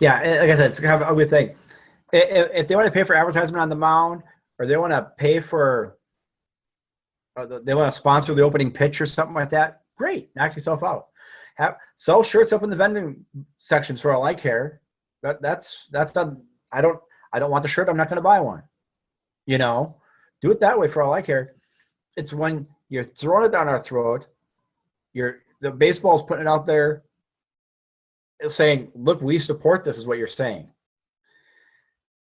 Yeah, like I said, it's kind of a good thing. If they want to pay for advertisement on the mound, or they want to pay for, they want to sponsor the opening pitch or something like that, Great, knock yourself out. Sell shirts up in the vending sections for all I care. That's not. I don't want the shirt. I'm not going to buy one. You know, do it that way for all I care. It's when you're throwing it down our throat. The baseball's putting it out there, saying, "Look, we support this." Is what you're saying.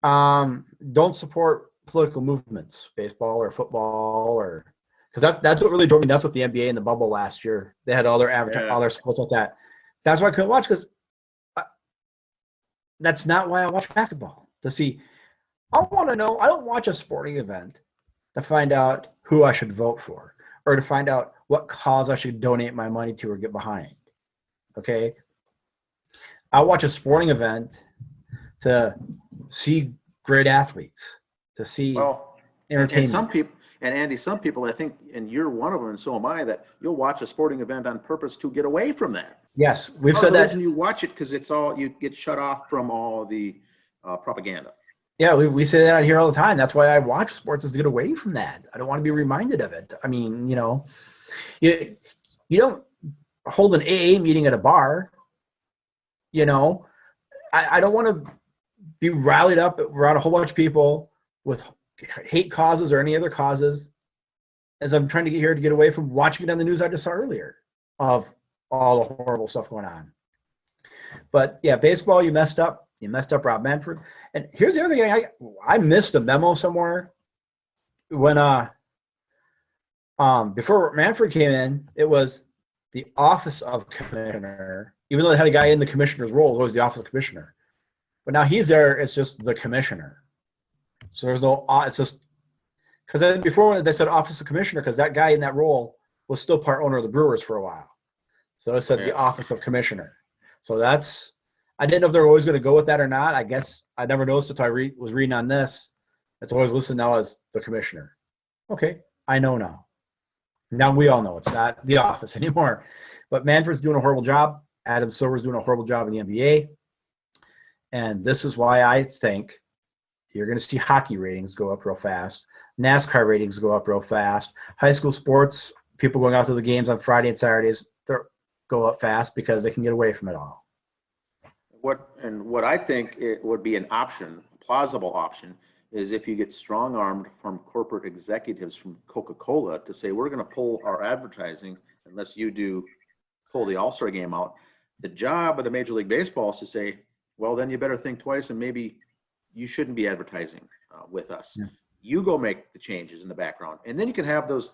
Don't support political movements, baseball or football, or because that's what really drove me nuts with the NBA and the bubble last year. They had all their all their sports like that. That's why I couldn't watch, because that's not why I watch basketball. To see, I want to know. I don't watch a sporting event to find out who I should vote for or to find out what cause I should donate my money to or get behind. Okay, I watch a sporting event to see great athletes, to see entertainment. And some people, and Andy, some people, I think, and you're one of them, and so am I, that you'll watch a sporting event on purpose to get away from that. Yes, we've said that. The reason you watch it because you get shut off from all the propaganda. Yeah, we say that out here all the time. That's why I watch sports, is to get away from that. I don't want to be reminded of it. I mean, you know, you don't hold an AA meeting at a bar. You know, I don't want to be rallied up around a whole bunch of people with hate causes or any other causes, as I'm trying to get away from watching it on the news I just saw earlier of all the horrible stuff going on. But yeah, baseball, you messed up. You messed up Rob Manfred. And here's the other thing. I missed a memo somewhere when before Manfred came in, it was the office of commissioner. Even though they had a guy in the commissioner's role, it was always the office of commissioner. But now he's there, it's just the commissioner. So there's no, it's just, because then before they said office of commissioner, because that guy in that role was still part owner of the Brewers for a while. So it said the office of commissioner. So that's, I didn't know if they were always going to go with that or not. I guess I never noticed until I was reading on this. It's always listed now as the commissioner. Okay, I know now. Now we all know it's not the office anymore. But Manfred's doing a horrible job. Adam Silver's doing a horrible job in the NBA. And this is why I think you're going to see hockey ratings go up real fast. NASCAR ratings go up real fast. High school sports, people going out to the games on Friday and Saturdays, they go up fast because they can get away from it all. What I think it would be an option, a plausible option, is if you get strong-armed from corporate executives from Coca-Cola to say, we're going to pull our advertising unless you pull the All-Star game out. The job of the Major League Baseball is to say, well, then you better think twice and maybe you shouldn't be advertising with us. Yeah. You go make the changes in the background. And then you can have those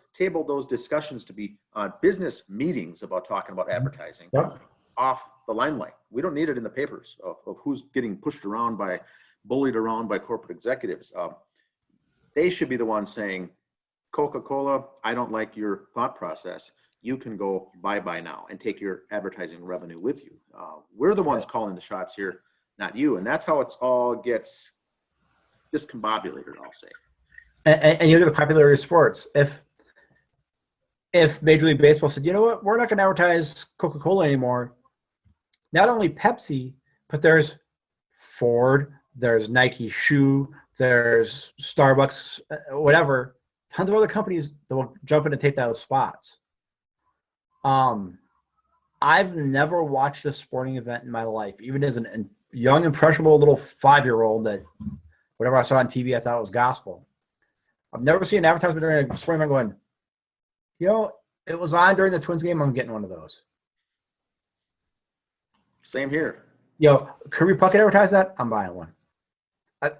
discussions to be business meetings about talking about advertising off the limelight. We don't need it in the papers of who's getting bullied around by corporate executives. They should be the ones saying, Coca-Cola, I don't like your thought process. You can go bye-bye now and take your advertising revenue with you. We're the ones calling the shots here, not you. And that's how it all gets discombobulated, I'll say. And you look at the popularity of sports. If Major League Baseball said, you know what, we're not going to advertise Coca-Cola anymore, not only Pepsi, but there's Ford, there's Nike shoe, there's Starbucks, whatever, tons of other companies that will jump in and take those spots. I've never watched a sporting event in my life, even as a young, impressionable little 5-year-old that whatever I saw on TV, I thought was gospel. I've never seen an advertisement during a sporting event going, you know, it was on during the Twins game, I'm getting one of those. Same here. Yo, Kirby Puckett advertise that? I'm buying one.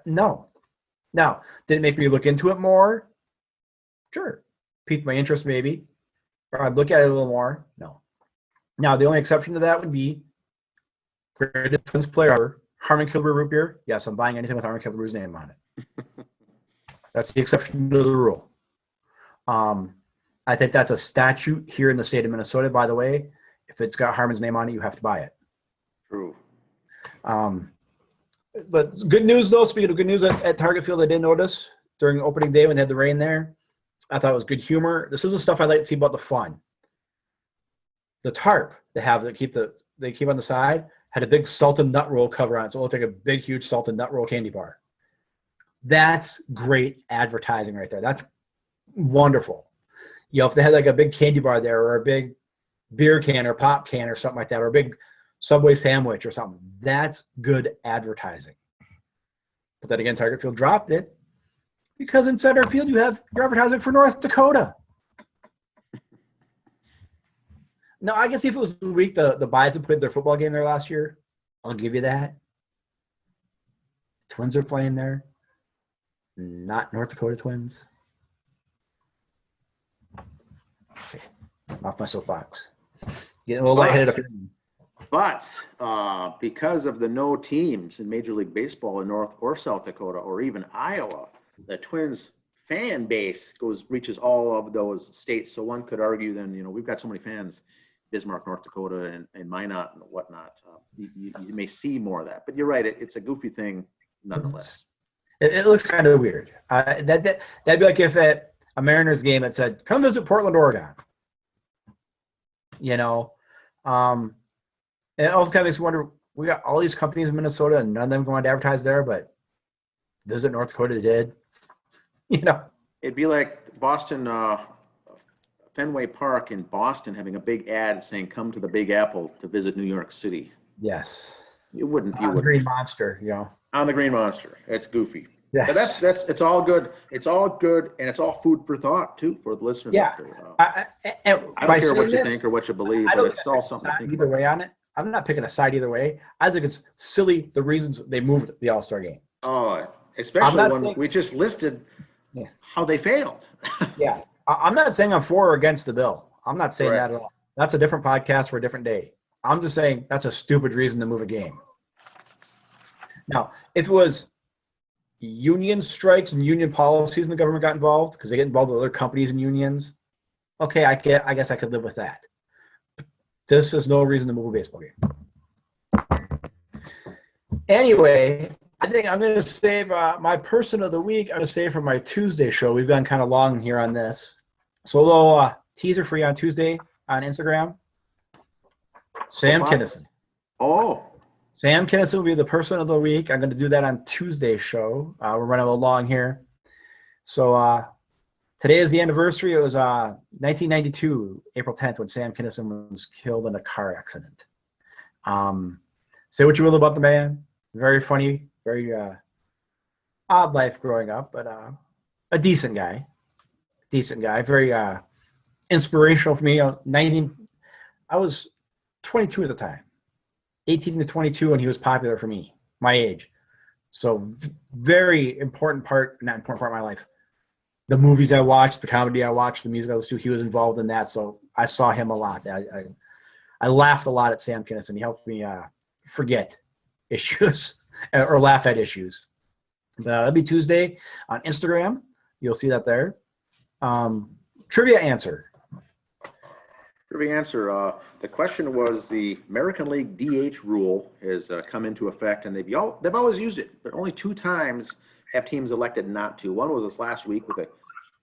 No. Now, did it make me look into it more? Sure. Piqued my interest maybe. Or I'd look at it a little more. No. Now, the only exception to that would be greatest Twins player ever, Harmon Killebrew root beer. Yes, I'm buying anything with Harmon Killebrew's name on it. That's the exception to the rule. I think that's a statute here in the state of Minnesota, by the way. If it's got Harmon's name on it, you have to buy it. True. But good news, though. Speaking of good news, at Target Field, I did notice during opening day when they had the rain there, I thought it was good humor. This is the stuff I like to see about the fun. The tarp they keep on the side had a big salted nut roll cover on it, so it looked like a big, huge salted nut roll candy bar. That's great advertising right there. That's wonderful. You know, if they had like a big candy bar there or a big beer can or pop can or something like that, or a big Subway sandwich or something. That's good advertising. But then again, Target Field dropped it because in center field you're advertising for North Dakota. Now, I guess if it was the week the Bison played their football game there last year, I'll give you that. Twins are playing there, not North Dakota Twins. Okay, off my soapbox. Getting a little lightheaded up here. But because of the no teams in Major League Baseball in North or South Dakota or even Iowa, the Twins fan base reaches all of those states. So one could argue then, we've got so many fans, Bismarck, North Dakota, and Minot and whatnot. You may see more of that. But you're right, it's a goofy thing nonetheless. It looks kind of weird. That'd be like if at a Mariners game it said, come visit Portland, Oregon. And it also kind of makes me wonder, we got all these companies in Minnesota and none of them going to advertise there, but visit North Dakota did. It'd be like Boston, Fenway Park in Boston having a big ad saying, come to the Big Apple to visit New York City. Yes. You wouldn't. Green Monster, On the Green Monster. It's goofy. Yes. But that's it's all good. It's all good, and it's all food for thought too for the listeners out there. I don't care what you think or what you believe, but it's all something to think either about. way on it. I'm not picking a side either way. I think it's silly the reasons they moved the All-Star game. Oh, especially when we just listed how they failed. Yeah. I'm not saying I'm for or against the bill. I'm not saying Correct. that at all. That's a different podcast for a different day. I'm just saying that's a stupid reason to move a game. Now, if it was union strikes and union policies and the government got involved because they get involved with other companies and unions, okay, I guess I could live with that. This is no reason to move a baseball game. Anyway, I think I'm going to save my person of the week. I'm going to save for my Tuesday show. We've gone kind of long here on this. So a little teaser for you on Tuesday on Instagram. Sam Kinison. Oh. Sam Kinison will be the person of the week. I'm going to do that on Tuesday's show. We're running a little long here. So today is the anniversary. It was 1992, April 10th, when Sam Kinison was killed in a car accident. Say what you will about the man. Very funny, very odd life growing up, but a decent guy. Very inspirational for me. I was 22 at the time. 18 to 22 when he was popular for me, my age. So very important part, not important part of my life. The movies I watched, the comedy I watched, the music I listened to, he was involved in that. So I saw him a lot. I laughed a lot at Sam Kinison. He helped me forget issues or laugh at issues. That'll be Tuesday on Instagram. You'll see that there. Trivia answer. The question was the American League DH rule has come into effect, and they've always used it, but only 2 times have teams elected not to. One was this last week with the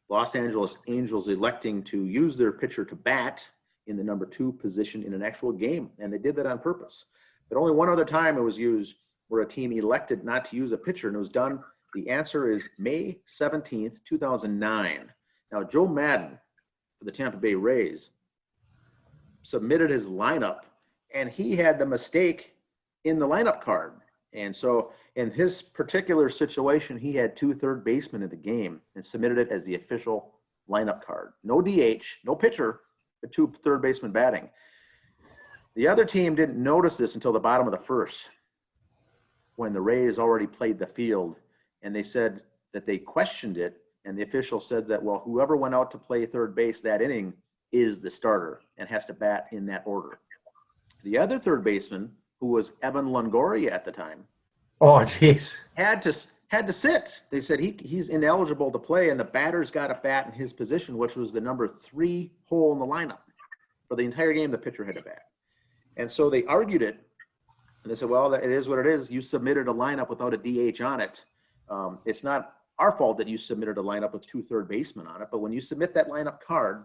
Los Angeles Angels electing to use their pitcher to bat in the number 2 position in an actual game, and they did that on purpose. But only one other time it was used where a team elected not to use a pitcher, and it was done. The answer is May 17th, 2009. Now, Joe Madden for the Tampa Bay Rays submitted his lineup, and he had the mistake in the lineup card. And so in his particular situation, he had 2 third basemen in the game and submitted it as the official lineup card. No DH, no pitcher, but 2 third basemen batting. The other team didn't notice this until the bottom of the first, when the Rays already played the field, and they said that they questioned it, and the official said that, well, whoever went out to play third base that inning is the starter and has to bat in that order. The other third baseman, who was Evan Longoria at the time, oh jeez, had to sit. They said he's ineligible to play, and the batter's got to bat in his position, which was the number 3 hole in the lineup. For the entire game, the pitcher had to bat. And so they argued it, and they said, well, it is what it is. You submitted a lineup without a DH on it. It's not our fault that you submitted a lineup with 2 third basemen on it, but when you submit that lineup card,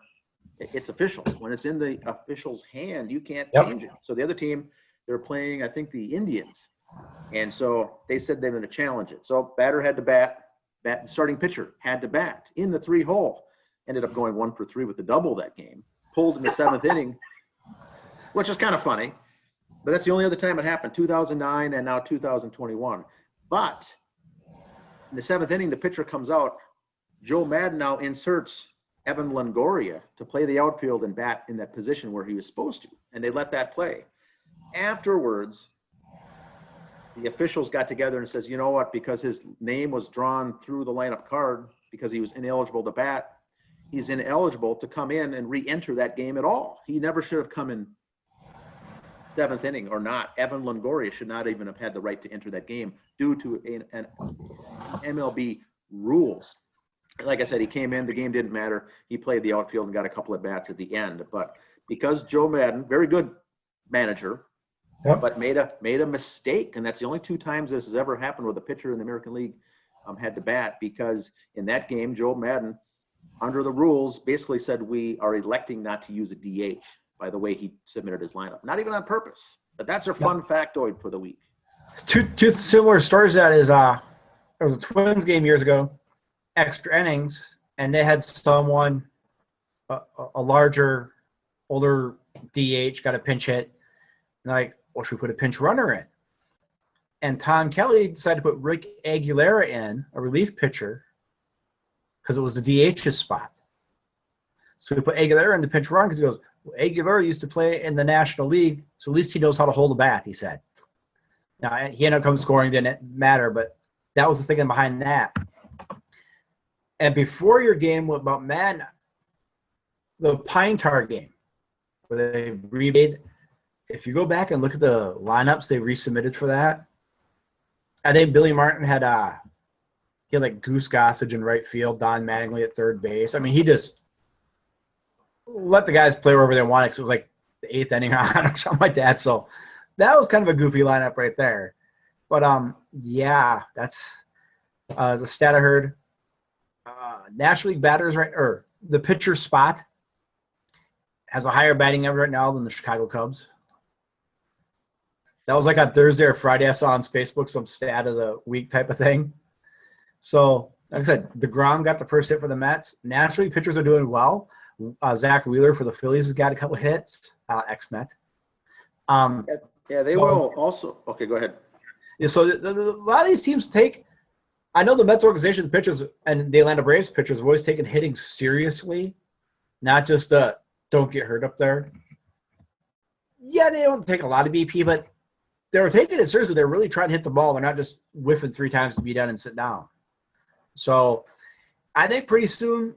it's official. When it's in the official's hand, you can't change it. So the other team, they're playing, I think, the Indians. And so they said they're going to challenge it. So batter had to bat, starting pitcher had to bat in the 3 hole. Ended up going 1 for 3 with the double that game. Pulled in the 7th inning. which is kind of funny. But that's the only other time it happened, 2009 and now 2021. But in the 7th inning, the pitcher comes out. Joe Madden now inserts Evan Longoria to play the outfield and bat in that position where he was supposed to, and they let that play. Afterwards, the officials got together and says, you know what, because his name was drawn through the lineup card because he was ineligible to bat, he's ineligible to come in and re-enter that game at all. He never should have come in 7th inning or not. Evan Longoria should not even have had the right to enter that game due to an MLB rules. Like I said, he came in, the game didn't matter. He played the outfield and got a couple of bats at the end. But because Joe Madden, very good manager, but made a mistake, and that's the only 2 times this has ever happened where the pitcher in the American League had to bat, because in that game, Joe Madden, under the rules, basically said we are electing not to use a DH by the way he submitted his lineup. Not even on purpose, but that's a fun factoid for the week. Two similar stories to that is there was a Twins game years ago, extra innings, and they had someone, a larger, older DH got a pinch hit. And like, well, should we put a pinch runner in? And Tom Kelly decided to put Rick Aguilera in, a relief pitcher, because it was the DH's spot. So we put Aguilera in the pinch run because he goes, well, Aguilera used to play in the National League, so at least he knows how to hold a bat, he said. Now, he ended up coming scoring, didn't matter, but that was the thinking behind that. And before your game about Madden, the Pine Tar game, where they remade, if you go back and look at the lineups they resubmitted for that, I think Billy Martin had like Goose Gossage in right field, Don Mattingly at third base. I mean, he just let the guys play wherever they wanted because it was like the 8th inning on or something like that. So that was kind of a goofy lineup right there. But, yeah, that's the stat I heard. National League batters, right, or the pitcher spot has a higher batting average right now than the Chicago Cubs. That was like on Thursday or Friday. I saw on Facebook some stat of the week type of thing. So, like I said, DeGrom got the first hit for the Mets. National League pitchers are doing well. Zach Wheeler for the Phillies has got a couple hits, ex-Met. Yeah, they will also. Okay, go ahead. Yeah, so a lot of these teams take – I know the Mets organization, the pitchers, and the Atlanta Braves pitchers have always taken hitting seriously, not just don't get hurt up there. Yeah, they don't take a lot of BP, but they were taking it seriously. They're really trying to hit the ball. They're not just whiffing 3 times to be done and sit down. So I think pretty soon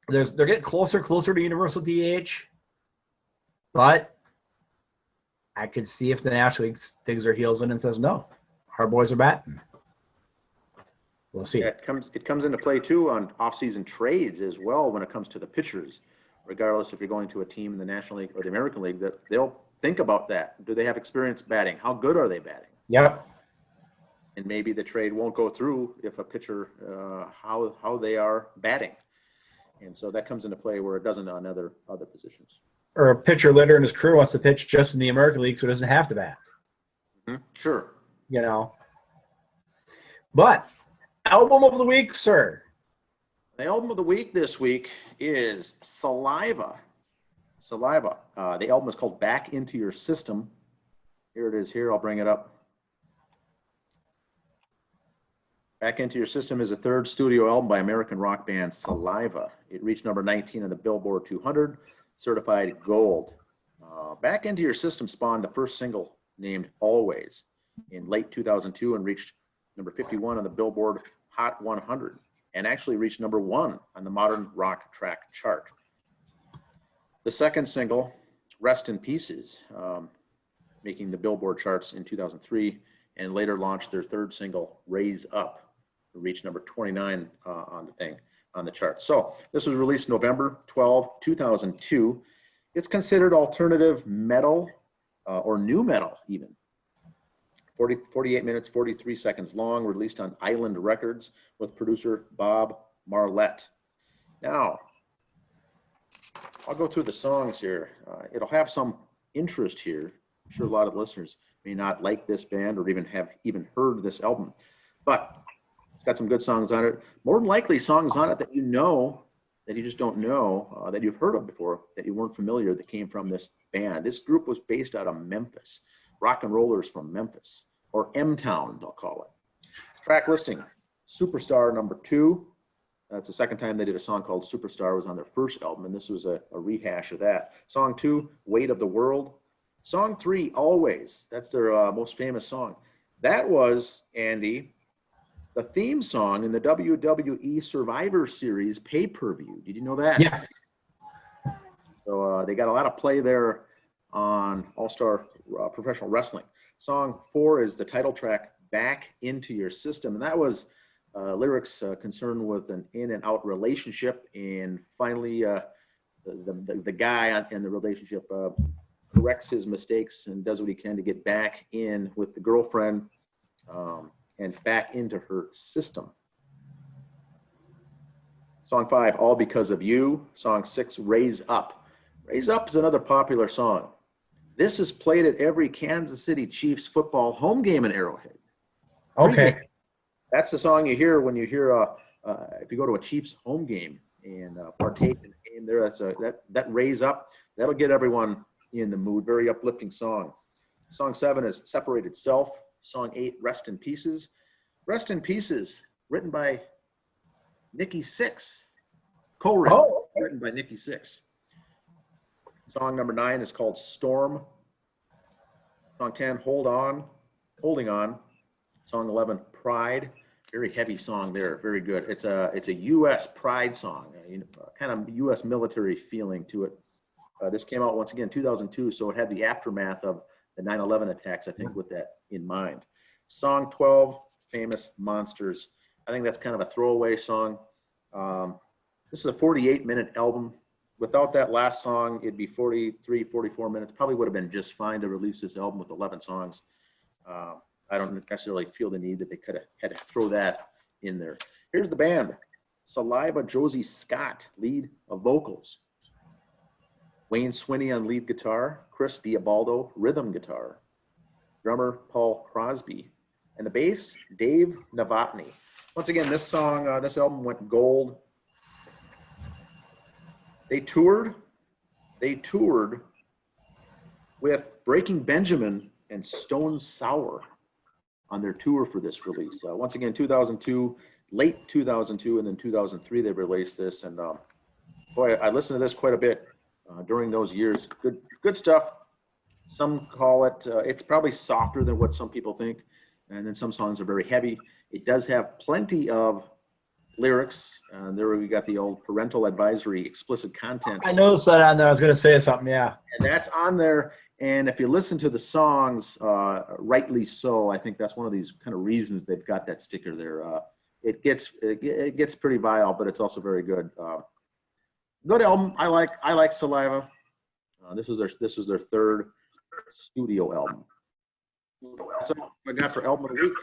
they're getting closer to universal DH, but I could see if the National League digs their heels in and says, no, our boys are batting. We'll see. Yeah, it comes into play, too, on off-season trades as well when it comes to the pitchers, regardless if you're going to a team in the National League or the American League, that they'll think about that. Do they have experience batting? How good are they batting? Yep. And maybe the trade won't go through if a pitcher, how they are batting. And so that comes into play where it doesn't on other positions. Or a pitcher later in his career wants to pitch just in the American League so he doesn't have to bat. Mm-hmm. Sure. You know. But album of the week, sir. The album of the week this week is Saliva. Saliva. The album is called Back Into Your System. Here it is here. I'll bring it up. Back Into Your System is a 3rd studio album by American rock band Saliva. It reached number 19 on the Billboard 200, certified gold. Back Into Your System spawned the first single named Always in late 2002 and reached number 51 on the Billboard Hot 100 and actually reached number 1 on the Modern Rock Track chart. The second single, Rest in Pieces, making the Billboard charts in 2003 and later launched their 3rd single, Raise Up, to reach number 29 on the chart. So this was released November 12, 2002. It's considered alternative metal or new metal even. 48 minutes, 43 seconds long, released on Island Records with producer Bob Marlette. Now, I'll go through the songs here. It'll have some interest here. I'm sure a lot of listeners may not like this band or even have heard this album, but it's got some good songs on it. More than likely songs on it that you know that you just don't know, that you've heard of before, that you weren't familiar, that came from this band. This group was based out of Memphis, rock and rollers from Memphis, or M-Town, they'll call it. Track listing, Superstar number 2. That's the second time they did a song called Superstar. It was on their first album, and this was a rehash of that. Song 2, Weight of the World. Song 3, Always. That's their most famous song. That was, Andy, the theme song in the WWE Survivor Series pay-per-view. Did you know that? Yeah. So they got a lot of play there on All-Star Professional Wrestling. Song 4 is the title track, Back Into Your System. And that was lyrics concerned with an in and out relationship. And finally, the guy in the relationship corrects his mistakes and does what he can to get back in with the girlfriend and back into her system. Song 5, All Because of You. Song 6, Raise Up. Raise Up is another popular song. This is played at every Kansas City Chiefs football home game in Arrowhead. Okay. That's the song you hear when you hear if you go to a Chiefs home game and partake in the game there. That's that Raise Up. That'll get everyone in the mood. Very uplifting song. Song 7 is Separated Self. Song 8, Rest in Pieces. Rest in Pieces, written by Nikki Sixx. Co-written, written by Nikki Sixx. Song number 9 is called Storm. Song 10, Holding On. Song 11, Pride. Very heavy song there, very good. It's a U.S. pride song, kind of U.S. military feeling to it. This came out once again 2002, so it had the aftermath of the 9/11 attacks, I think, with that in mind. Song 12, Famous Monsters. I think that's kind of a throwaway song. This is a 48-minute album. Without that last song, it'd be 43, 44 minutes. Probably would have been just fine to release this album with 11 songs. I don't necessarily feel the need that they could have had to throw that in there. Here's the band. Saliva Josie Scott, lead of vocals. Wayne Swinney on lead guitar. Chris Diabaldo, rhythm guitar. Drummer Paul Crosby. And the bass, Dave Novotny. Once again, this album went gold. They toured with Breaking Benjamin and Stone Sour on their tour for this release. Once again, 2002, late 2002, and then 2003 they released this. And boy, I listened to this quite a bit during those years. Good stuff. Some call it, it's probably softer than what some people think. And then some songs are very heavy. It does have plenty of lyrics. There we got the old parental advisory, explicit content. I noticed that on there. I was going to say something, yeah. And that's on there. And if you listen to the songs, rightly so, I think that's one of these kind of reasons they've got that sticker there. It gets pretty vile, but it's also very good. Good album. I like Saliva. This was their third studio album. That's all I got for album of the week.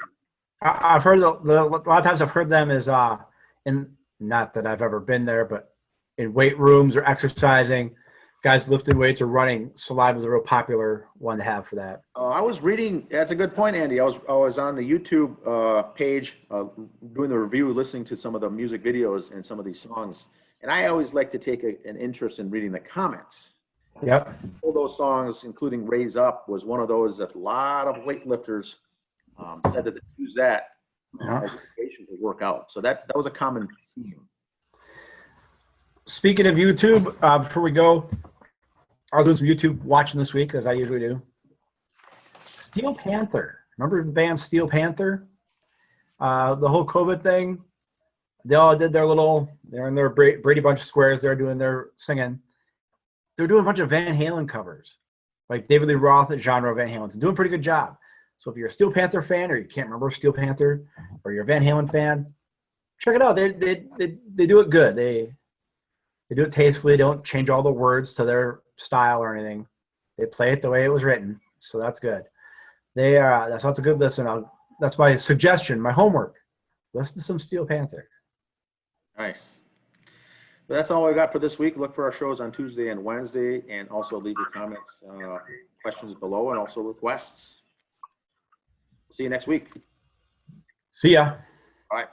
I've heard a lot of times I've heard them is in, not that I've ever been there, but in weight rooms or exercising, guys lifting weights or running. Saliva is a real popular one to have for that. I was reading. That's a good point, Andy. I was on the YouTube page doing the review, listening to some of the music videos and some of these songs, and I always like to take an interest in reading the comments. Yep. All those songs, including "Raise Up," was one of those that a lot of weightlifters said that they use that as motivation to work out. So that was a common theme. Speaking of YouTube, before we go, I was doing some YouTube watching this week, as I usually do. Steel Panther. Remember the band Steel Panther? The whole COVID thing, they all did they're in their Brady Bunch squares. They're doing their singing. They're doing a bunch of Van Halen covers, like David Lee Roth, the genre of Van Halen's doing a pretty good job. So if you're a Steel Panther fan, or you can't remember Steel Panther, or you're a Van Halen fan, check it out. They do it good. They do it tastefully. They don't change all the words to their style or anything. They play it the way it was written. So that's good. That's a good listen. That's my suggestion, my homework. Listen to some Steel Panther. Nice. But that's all I got for this week. Look for our shows on Tuesday and Wednesday, and also leave your comments, questions below, and also requests. See you next week. See ya. All right.